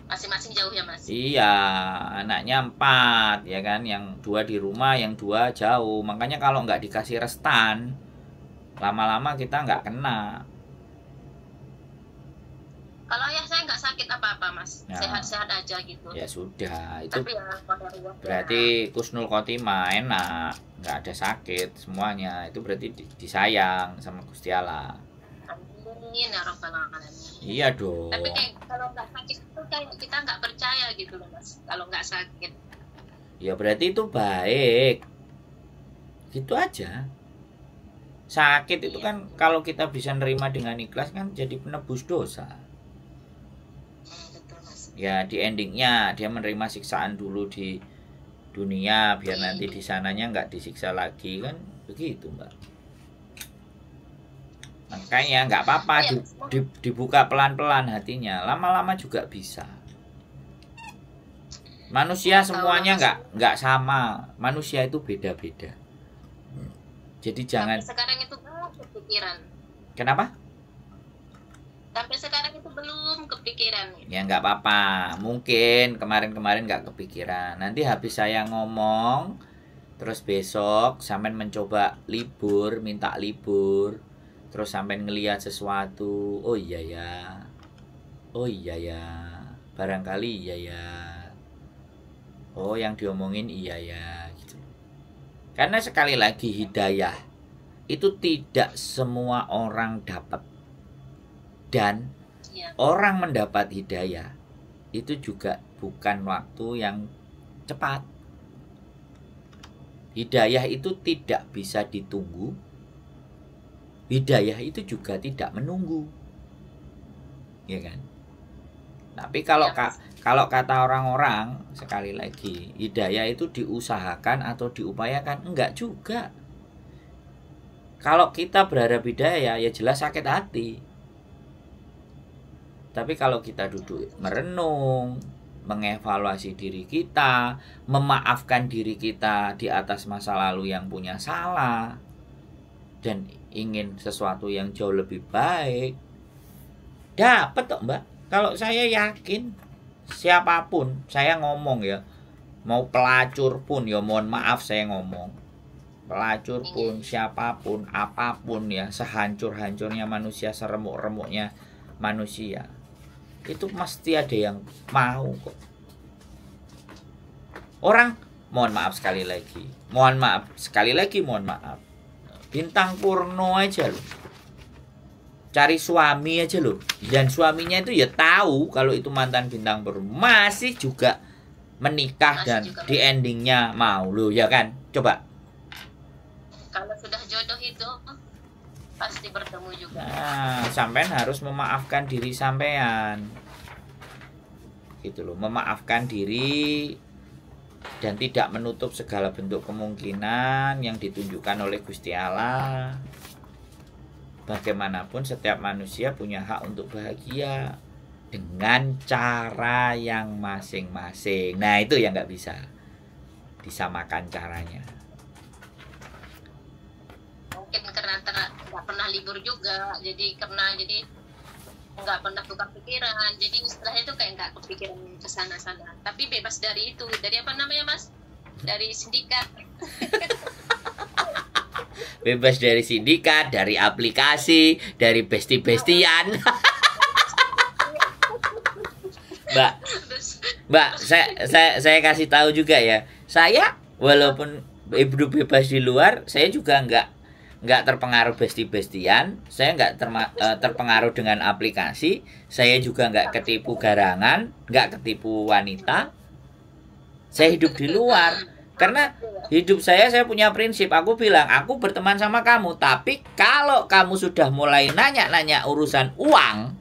masing-masing jauh ya Mas? Iya, anaknya 4 ya kan, yang 2 di rumah, yang 2 jauh. Makanya kalau nggak dikasih restan, lama-lama kita nggak kena. Kalau ayah saya nggak sakit apa-apa Mas, Ya. sehat-sehat aja gitu. Ya sudah, itu Tapi ya kodarullah. berarti kusnul khotimah, enak, nggak ada sakit semuanya. Itu berarti disayang sama Gusti Allah. Amin ya rabbal alamin. Iya dong. Tapi kayak kalau nggak sakit itu kayak kita nggak percaya gitu loh Mas. Kalau nggak sakit. Ya berarti itu baik. Gitu aja. Sakit itu Iya. kan kalau kita bisa nerima dengan ikhlas kan jadi penebus dosa. Betul Mas. Ya di endingnya dia menerima siksaan dulu di dunia biar nanti di sananya nggak disiksa lagi kan begitu Mbak. Makanya nggak apa-apa dibuka pelan-pelan hatinya, lama-lama juga bisa. Manusia semuanya nggak sama, manusia itu beda-beda. Jadi jangan. Sampai sekarang itu belum kepikiran. Kenapa? Sampai sekarang itu belum kepikiran. Ya nggak apa-apa, mungkin kemarin-kemarin nggak kepikiran. Nanti habis saya ngomong, terus besok sampean mencoba libur, minta libur, terus sampean ngelihat sesuatu, oh iya ya, barangkali iya ya, oh yang diomongin iya ya, gitu. Karena sekali lagi hidayah itu tidak semua orang dapat. Dan Ya. orang mendapat hidayah itu juga bukan waktu yang cepat. Hidayah itu tidak bisa ditunggu. Hidayah itu juga tidak menunggu. Ya kan? Tapi kalau Ya. kalau kata orang-orang, sekali lagi, hidayah itu diusahakan atau diupayakan, enggak juga. Kalau kita berharap hidayah, ya jelas sakit hati. Tapi kalau kita duduk merenung, mengevaluasi diri kita, memaafkan diri kita di atas masa lalu yang punya salah, dan ingin sesuatu yang jauh lebih baik, dapat kok Mbak. Kalau saya yakin, siapapun, saya ngomong ya, mau pelacur pun ya mohon maaf saya ngomong, pelacur pun, siapapun, apapun ya, sehancur-hancurnya manusia, seremuk-remuknya manusia, itu pasti ada yang mau kok. Orang, mohon maaf sekali lagi, mohon maaf, bintang porno aja loh, cari suami aja loh, dan suaminya itu ya tahu kalau itu mantan bintang porno, masih juga menikah dan juga di endingnya mau loh, ya kan? Coba. Kalau sudah jodoh itu pasti bertemu juga. Nah, sampean harus memaafkan diri sampean. Gitu loh, memaafkan diri dan tidak menutup segala bentuk kemungkinan yang ditunjukkan oleh Gusti Allah. Bagaimanapun setiap manusia punya hak untuk bahagia dengan cara yang masing-masing. Nah, itu yang nggak bisa disamakan caranya. Mungkin karena nggak pernah libur juga, jadi nggak pernah tukar pikiran, jadi istilahnya itu kayak nggak kepikiran ke sana-sana. Tapi bebas dari itu, dari apa namanya Mas? Dari sindikat. Bebas dari sindikat, dari aplikasi, dari besti-bestian. Mbak, saya kasih tahu juga ya. Saya walaupun ibu bebas di luar, saya juga nggak terpengaruh besti-bestian, saya nggak terpengaruh dengan aplikasi, saya juga nggak ketipu garangan, nggak ketipu wanita. Saya hidup di luar karena hidup saya punya prinsip. Aku bilang aku berteman sama kamu, tapi kalau kamu sudah mulai nanya-nanya urusan uang,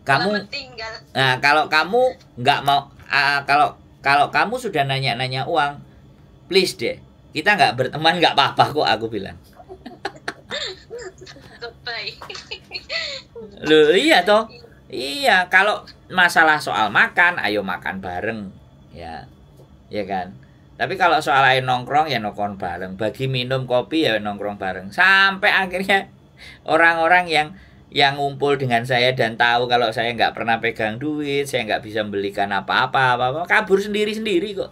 kamu, nah kalau kamu nggak mau, kalau kamu sudah nanya-nanya uang, please deh, kita nggak berteman, nggak apa-apa kok, aku bilang. Loh iya toh, iya, kalau masalah soal makan, ayo makan bareng, ya kan. Tapi kalau soal ayo nongkrong, ya nongkrong bareng. Bagi minum kopi, ya nongkrong bareng. Sampai akhirnya orang-orang yang yang ngumpul dengan saya dan tahu kalau saya nggak pernah pegang duit, saya nggak bisa membelikan apa-apa, kabur sendiri-sendiri kok.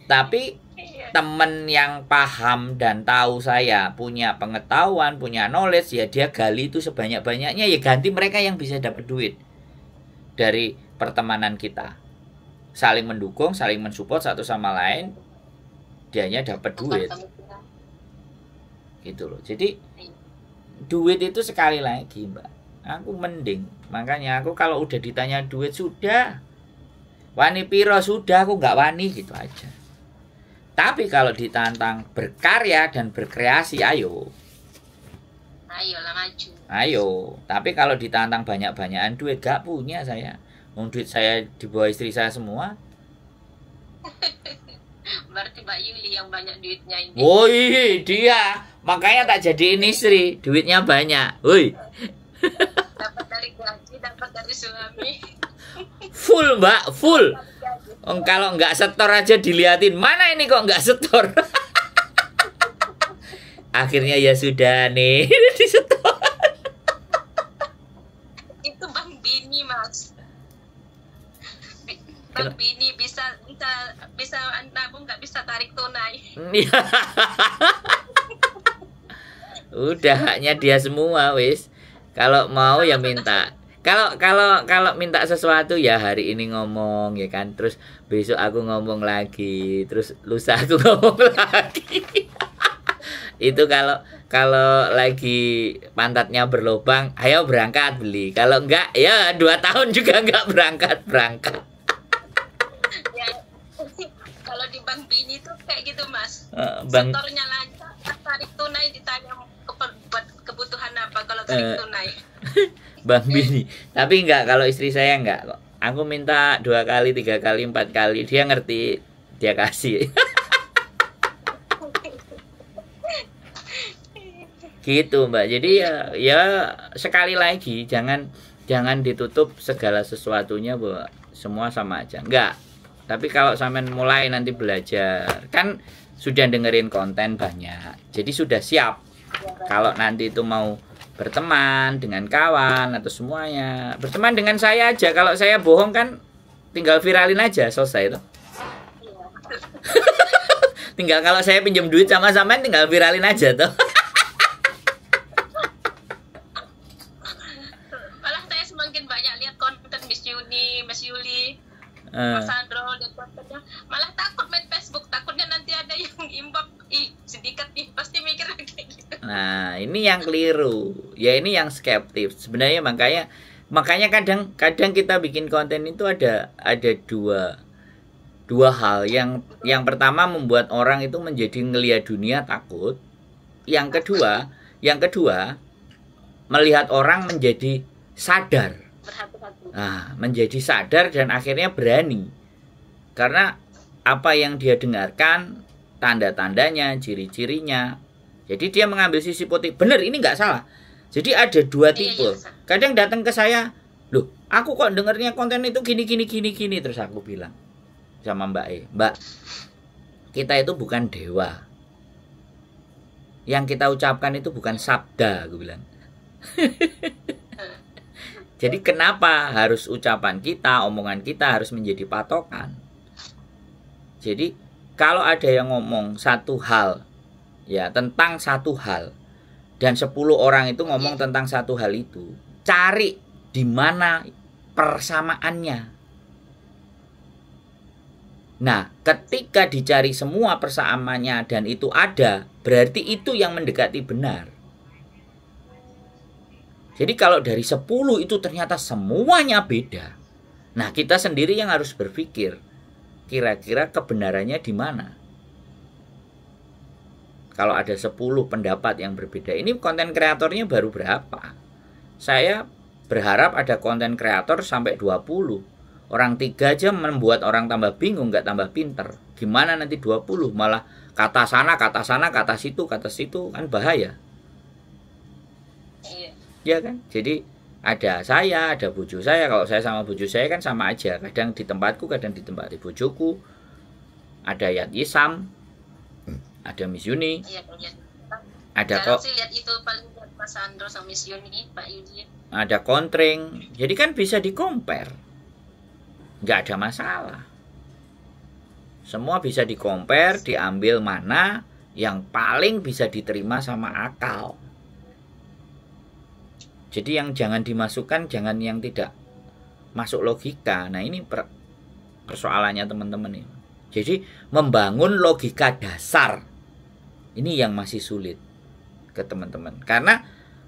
Tapi Iya. temen yang paham dan tahu saya punya pengetahuan, punya knowledge, ya dia gali itu sebanyak-banyaknya, ya ganti mereka yang bisa dapat duit dari pertemanan kita. Saling mendukung, saling mensupport satu sama lain, dianya dapat duit. Gitu loh. Jadi duit itu sekali lagi, Mbak, aku mending. Makanya aku kalau udah ditanya duit, sudah wani piro, sudah, aku nggak wani, gitu aja. Tapi kalau ditantang berkarya dan berkreasi, ayo. Ayolah maju. Ayo. Tapi kalau ditantang banyak-banyakan duit, gak punya saya. Wong duit saya di bawah istri saya semua. Berarti Mbak Yuli yang banyak duitnya ini. Woi, dia. Makanya tak jadiin istri, duitnya banyak. Woi. Dapat dari gaji, dapat dari suami. Full, Mbak, full. Kalau nggak setor aja diliatin, mana ini kok nggak setor. Akhirnya ya sudah nih, disetor. Itu Bang Bini, Mas. Bang Bini bisa nabung, nggak bisa tarik tunai. Udah haknya dia semua, wis. Kalau mau ya minta. Kalau minta sesuatu ya hari ini ngomong, ya kan, terus besok aku ngomong lagi, terus lusa aku ngomong lagi. Itu kalau lagi pantatnya berlubang, ayo berangkat beli. Kalau enggak, ya 2 tahun juga enggak berangkat. Ya, kalau di Bang Bini tuh kayak gitu, Mas. Bang, Setornya lancar, tarik tunai ditanya buat kebutuhan apa kalau tarik tunai. Bang Bini. Tapi enggak, kalau istri saya enggak kok. Aku minta 2 kali, 3 kali, 4 kali, dia ngerti, dia kasih. Gitu, Mbak. Jadi ya sekali lagi jangan ditutup segala sesuatunya bahwa semua sama aja. Enggak. Tapi kalau sampean mulai nanti belajar, kan sudah dengerin konten banyak. Jadi sudah siap. Kalau nanti itu mau berteman dengan kawan atau semuanya, berteman dengan saya aja. Kalau saya bohong kan tinggal viralin aja, selesai itu. Tinggal kalau saya pinjam duit sama sampean tinggal viralin aja tuh. Malah saya semakin banyak lihat konten Miss Yuli, Mas Sandro, dan kontennya, malah takut main Facebook, takutnya nanti ada yang imbang, sedikit nih, pasti mikir kayak gitu. Nah, ini yang keliru. Ya ini yang skeptis. Sebenarnya makanya kadang kita bikin konten itu ada dua hal. Yang pertama membuat orang itu menjadi ngelihat dunia takut. Yang kedua melihat orang menjadi sadar. Berhati-hati. Nah, menjadi sadar dan akhirnya berani. Karena apa yang dia dengarkan, tanda-tandanya, ciri-cirinya. Jadi dia mengambil sisi positif. Bener, ini nggak salah. Jadi ada 2 tipe. Kadang datang ke saya, loh, aku kok dengernya konten itu gini. Terus aku bilang sama Mbak, kita itu bukan dewa. Yang kita ucapkan itu bukan sabda, aku bilang. Jadi kenapa harus ucapan kita, omongan kita harus menjadi patokan? Jadi kalau ada yang ngomong satu hal, ya tentang satu hal, dan 10 orang itu ngomong tentang satu hal itu, cari di mana persamaannya. Nah, ketika dicari semua persamaannya dan itu ada, berarti itu yang mendekati benar. Jadi kalau dari 10 itu ternyata semuanya beda, nah kita sendiri yang harus berpikir, kira-kira kebenarannya di mana? Kalau ada 10 pendapat yang berbeda, ini konten kreatornya baru berapa? Saya berharap ada konten kreator sampai 20. Orang 3 aja membuat orang tambah bingung, nggak tambah pinter. Gimana nanti 20? Malah kata sana, kata situ, kan bahaya. Iya. Ya kan? Jadi ada saya, ada bojo saya. Kalau saya sama bojo saya kan sama aja. Kadang di tempatku, kadang di tempat bojoku. Ada Yat Yisam, ada Miss Yuni, Iya. Ada Jarang kok, sih lihat itu, paling lihat Mas Andro sama Miss Yuni, Pak Yudi. ada kontring. Jadi kan bisa di compare. Nggak ada masalah. Semua bisa di compare, diambil mana yang paling bisa diterima sama akal. Jadi yang jangan dimasukkan, jangan yang tidak masuk logika. Nah ini persoalannya teman-teman ini. Jadi membangun logika dasar ini yang masih sulit ke teman-teman. Karena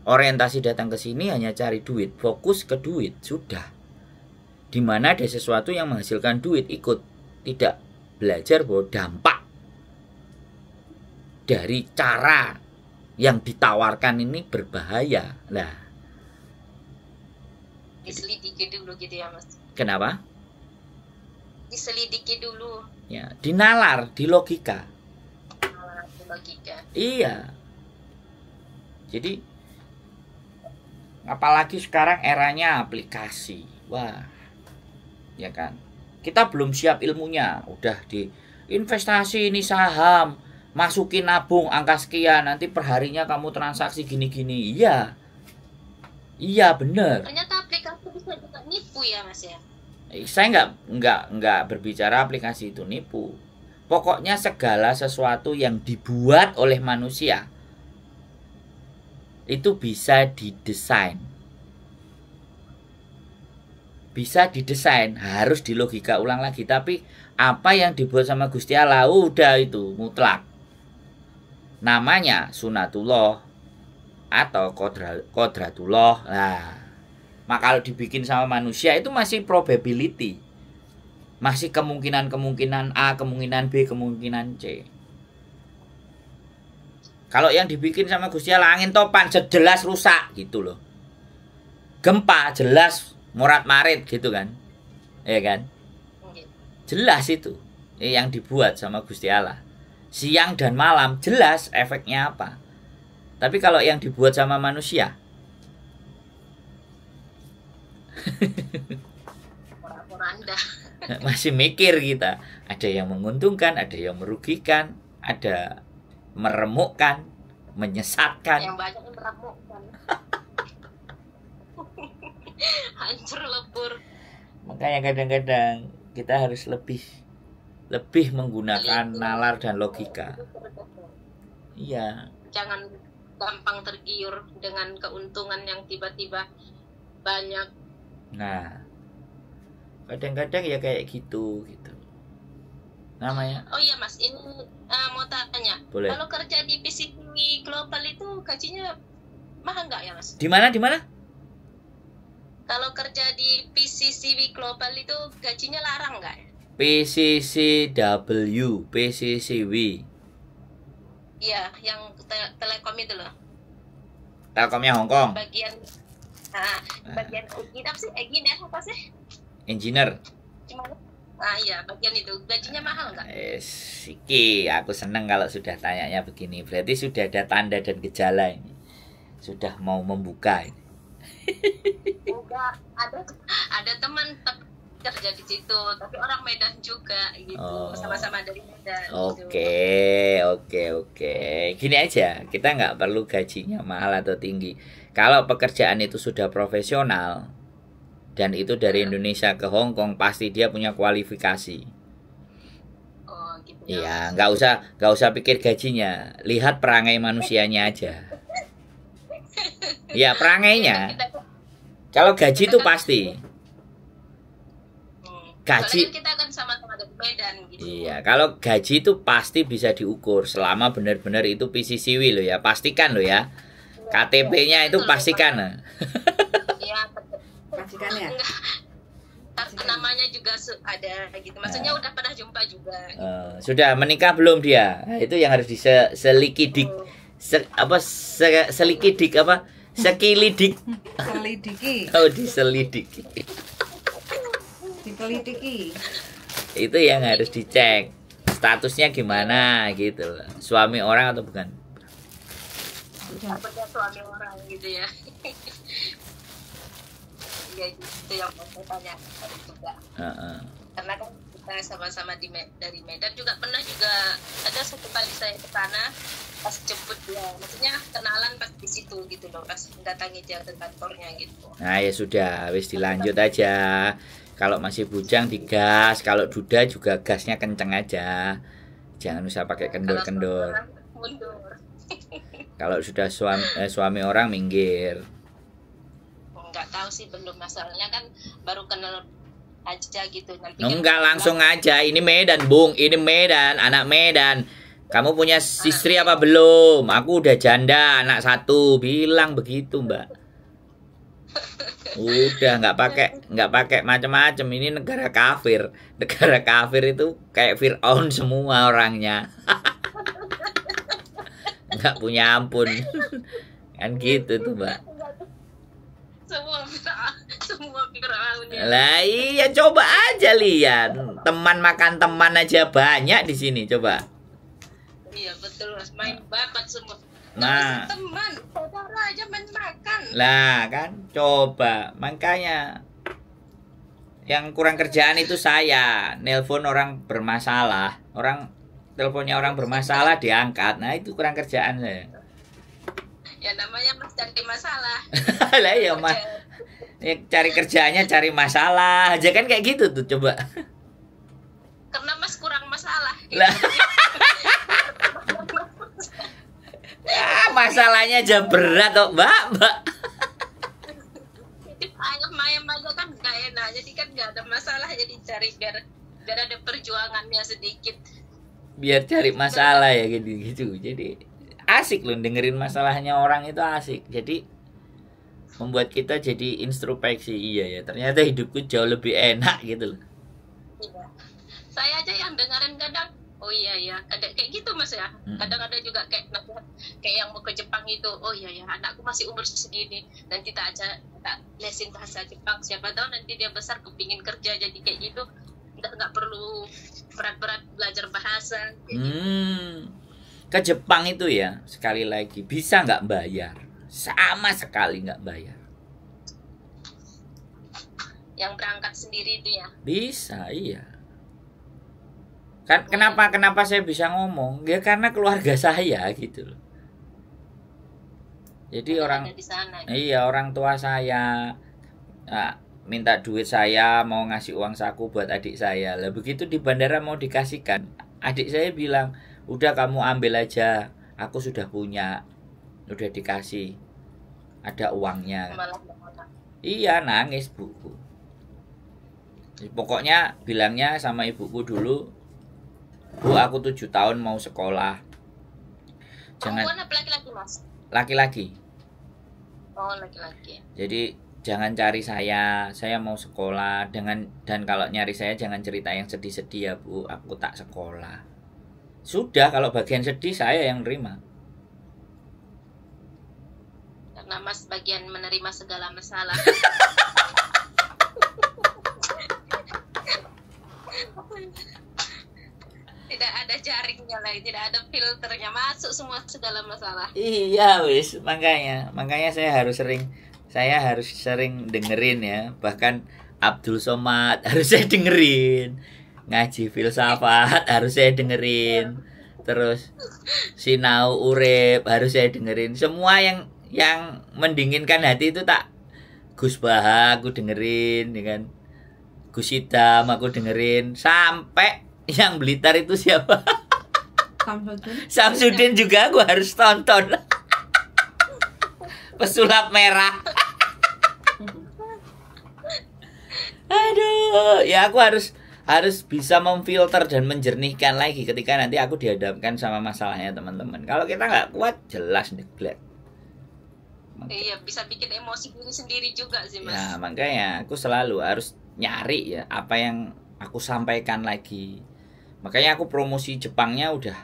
orientasi datang ke sini hanya cari duit, fokus ke duit, sudah. Dimana ada sesuatu yang menghasilkan duit, ikut. Tidak belajar bahwa dampak dari cara yang ditawarkan ini berbahaya. Nah, Diselidiki dulu gitu ya Mas. kenapa? Diselidiki dulu. Ya, dinalar, di logika. Logika. Iya. Jadi apalagi sekarang eranya aplikasi. Wah. Ya kan? Kita belum siap ilmunya, udah di investasi ini saham, masukin nabung angka sekian, nanti perharinya kamu transaksi gini-gini. Iya. Iya, bener. Ternyata aplikasi bisa juga nipu ya Mas ya. Saya nggak berbicara aplikasi itu nipu. Pokoknya segala sesuatu yang dibuat oleh manusia itu bisa didesain. Bisa didesain, harus dilogika ulang lagi. Tapi apa yang dibuat sama Gusti Allah udah itu mutlak. Namanya sunatullah atau kodratullah. Nah, maka kalau dibikin sama manusia itu masih probability. Masih kemungkinan A, kemungkinan B, kemungkinan C. Kalau yang dibikin sama Gusti Allah angin topan jelas rusak gitu loh. Gempa jelas morat-marit gitu kan. Ya kan? Jelas itu yang dibuat sama Gusti Allah. Siang dan malam jelas efeknya apa. Tapi kalau yang dibuat sama manusia Anda. masih mikir kita. Ada yang menguntungkan, ada yang merugikan, ada meremukkan, menyesatkan. Yang banyak yang meremukkan. Hancur lebur. Makanya kadang-kadang kita harus lebih menggunakan nalar dan logika. Iya. Jangan gampang tergiur dengan keuntungan yang tiba-tiba banyak. Nah, kadang-kadang ya kayak gitu. Namanya. Oh iya Mas, ini mau tanya. Boleh. Kalau kerja di PCCW Global itu gajinya mahal nggak ya Mas? Di mana? Kalau kerja di PCCW Global itu gajinya larang nggak ya? PCCW. Iya, yang Telekom itu loh. Telkomnya Hong Kong. Bagian bagian Egin apa sih? Egin ya apa sih? Engineer. Gimana? Iya, bagian itu gajinya mahal nggak? Siki, aku seneng kalau sudah tanyanya begini. Berarti sudah ada tanda dan gejala ini. Sudah mau membuka ini. Enggak, ada teman kerja di situ, tapi orang Medan juga gitu, sama-sama dari Medan. Oke. Gini aja, kita nggak perlu gajinya mahal atau tinggi. Kalau pekerjaan itu sudah profesional dan itu dari Indonesia ke Hong Kong, pasti dia punya kualifikasi. Oh, gitu. Iya, nggak usah pikir gajinya, lihat perangai manusianya aja. Ya, perangainya. Kalau gaji itu pasti. Gaji kita kan sama-sama dari Medan gitu. Iya, kalau gaji itu pasti bisa diukur selama benar-benar itu PCCW loh ya, pastikan loh ya. KTP-nya itu pastikan. Iya, Pastikan ya. Kartu namanya juga ada gitu. Maksudnya udah pernah jumpa juga. Sudah menikah belum dia? Nah, itu yang harus diselikidik. Sekilidiki. Selidiki. Oh, diselidiki. Ditelidiki. Itu yang harus dicek. Statusnya gimana gitu. Suami orang atau bukan? Takutnya suami orang gitu ya. Ya itu yang mau saya tanya juga. Karena kan kita sama-sama dari Medan juga pernah juga ada satu kali saya ke sana pas jemput dia, maksudnya kenalan pas di situ gitu loh, pas datangi dia ke kantornya gitu. Nah ya sudah, wis dilanjut aja. Kalau masih bujang digas, kalau duda juga gasnya kenceng aja. Jangan usah pakai kendor-kendor. Mundur. Kalau sudah suami orang minggir. Nggak tahu sih, belum, masalahnya kan baru kenal aja gitu. Nanti kan Enggak, langsung aja. Ini Medan, Bung. Ini Medan, anak Medan. Kamu punya istri apa belum? Aku udah janda, anak satu. Bilang begitu, Mbak. Udah nggak pakai macam-macam. Ini negara kafir. Negara kafir itu kayak Fir'aun semua orangnya. Nggak punya ampun. Kan gitu tuh, Mbak. semua Firaun ya. Lah iya, coba aja lihat. Teman makan teman aja banyak di sini, coba. Iya betul Mas, main babat semua. Nah, Teman, saudara aja main makan. lah kan, coba. Makanya yang kurang kerjaan itu saya. Nelpon orang bermasalah. Teleponnya orang bermasalah diangkat. Nah, itu kurang kerjaan saya. Ya namanya Mas cari masalah. Lah ya, Mas. Ya, cari kerjanya cari masalah aja kan, kayak gitu tuh, coba. Karena Mas kurang masalah. Lah. Ya, masalahnya aja berat kok, Mbak. Ayam aja kan gak enak, jadi kan gak ada masalah, jadi cari biar ada perjuangannya sedikit. Biar cari masalah ya gitu. Jadi asik loh dengerin masalahnya orang, itu asik. Jadi membuat kita jadi introspeksi. Iya ya, ternyata hidupku jauh lebih enak gitu loh. Iya. Saya aja yang dengerin kadang, oh iya ya, ada kayak gitu Mas ya. Kadang ada juga kayak yang mau ke Jepang itu, oh iya ya, anakku masih umur segini, nanti tak lesin bahasa Jepang, siapa tahu nanti dia besar kepingin kerja jadi kayak gitu, udah nggak perlu berat-berat belajar bahasa. Ke Jepang itu ya, sekali lagi bisa nggak bayar, sama sekali nggak bayar. Yang berangkat sendiri itu ya? Bisa, iya. Kan kenapa saya bisa ngomong? Ya karena keluarga saya gitu loh. Jadi Ada di sana. iya, orang tua saya minta duit, saya mau ngasih uang saku buat adik saya. Lah begitu di bandara mau dikasihkan, adik saya bilang, "Udah kamu ambil aja, aku sudah punya, udah dikasih, ada uangnya." Iya, nangis buku. Pokoknya bilangnya sama ibuku dulu, "Bu, aku 7 tahun mau sekolah." Perempuan apa laki-laki Mas? Laki-laki. Oh laki-laki. Jadi jangan cari saya mau sekolah. Dan kalau nyari saya jangan cerita yang sedih-sedih ya, Bu, aku tak sekolah. Sudah, kalau bagian sedih saya yang nerima. Karena Mas bagian menerima segala masalah. Tidak ada jaringnya lagi, tidak ada filternya, masuk semua segala masalah. Iya wis, makanya saya harus sering dengerin ya. Bahkan Abdul Somad harus saya dengerin, ngaji filsafat harus saya dengerin, terus Sinau Urip harus saya dengerin. Semua yang mendinginkan hati itu tak, Gus Baha aku dengerin, ya kan, Gus Idam aku dengerin, sampai yang Blitar itu siapa? Samsudin juga aku harus tonton. Pesulap merah. Aduh, ya aku harus bisa memfilter dan menjernihkan lagi ketika nanti aku dihadapkan sama masalahnya teman-teman. Kalau kita nggak kuat, jelas neglect. Iya, bisa bikin emosi diri sendiri juga sih Mas. Ya, makanya aku selalu harus nyari ya apa yang aku sampaikan lagi. Makanya aku promosi Jepangnya udah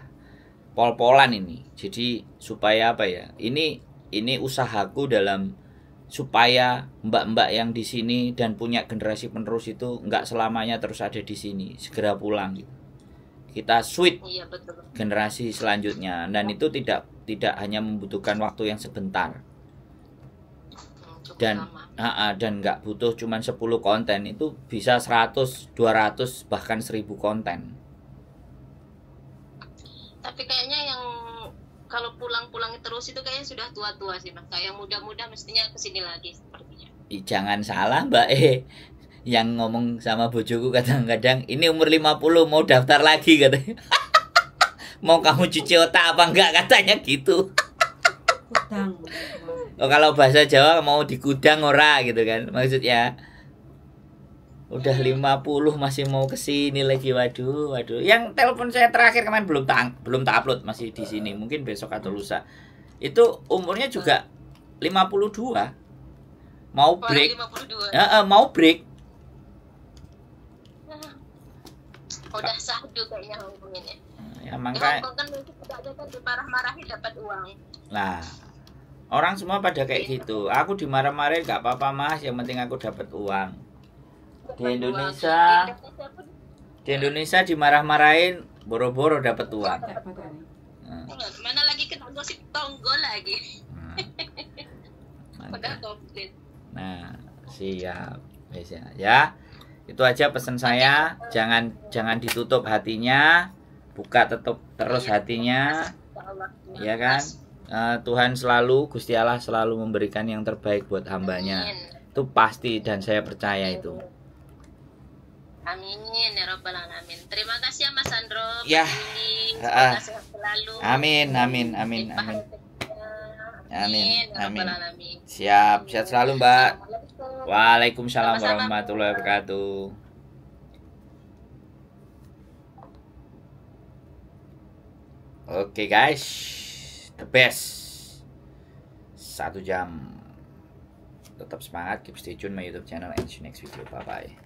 pol-polan ini. Jadi supaya apa ya? Ini usahaku dalam supaya mbak-mbak yang di sini dan punya generasi penerus itu nggak selamanya terus ada di sini, segera pulang gitu. Kita switch generasi selanjutnya, dan itu tidak hanya membutuhkan waktu yang sebentar. Dan nggak butuh cuman 10 konten, itu bisa 100, 200 bahkan 1000 konten. Tapi kayaknya yang kalau pulang-pulang terus itu kayaknya sudah tua-tua sih Mas. Kayak yang muda-muda mestinya kesini lagi sepertinya. Jangan salah Mbak yang ngomong sama bojoku kadang-kadang ini umur 50 mau daftar lagi katanya. Mau kamu cuci otak apa enggak katanya gitu. Kudang. Oh, kalau bahasa Jawa mau dikudang ora gitu kan maksudnya. Udah 50 masih mau kesini lagi, waduh. Yang telepon saya terakhir kemarin belum tak upload, masih di sini. Mungkin besok atau lusa. Itu umurnya juga 52. Mau break. 52. Mau break. Udah sahdu kayaknya Hongkong ini. Ya Di makanya. Hongkong kan mungkin tidak ada kan dimarah-marahi dapat uang. Nah, orang semua pada kayak gitu. Aku dimarah-marahin gak apa-apa Mas, yang penting aku dapat uang. Di Indonesia dimarah-marahin boro-boro dapat uang. Mana lagi kena gosip tonggo lagi. Udah komplit. Nah, siap. Ya. Itu aja pesan saya. Jangan ditutup hatinya, buka terus hatinya. Ya kan? Tuhan selalu, Gusti Allah selalu memberikan yang terbaik buat hambanya. Itu pasti dan saya percaya itu. Amin ya rabbal alamin. Terima kasih ya Mas Sandro. Ya. Semoga sehat selalu. Amin. Siap, sehat selalu Mbak. Waalaikumsalam warahmatullahi wabarakatuh. Oke guys, the best 1 jam. Tetap semangat, keep stay tune my YouTube channel and see you next video. Bye bye.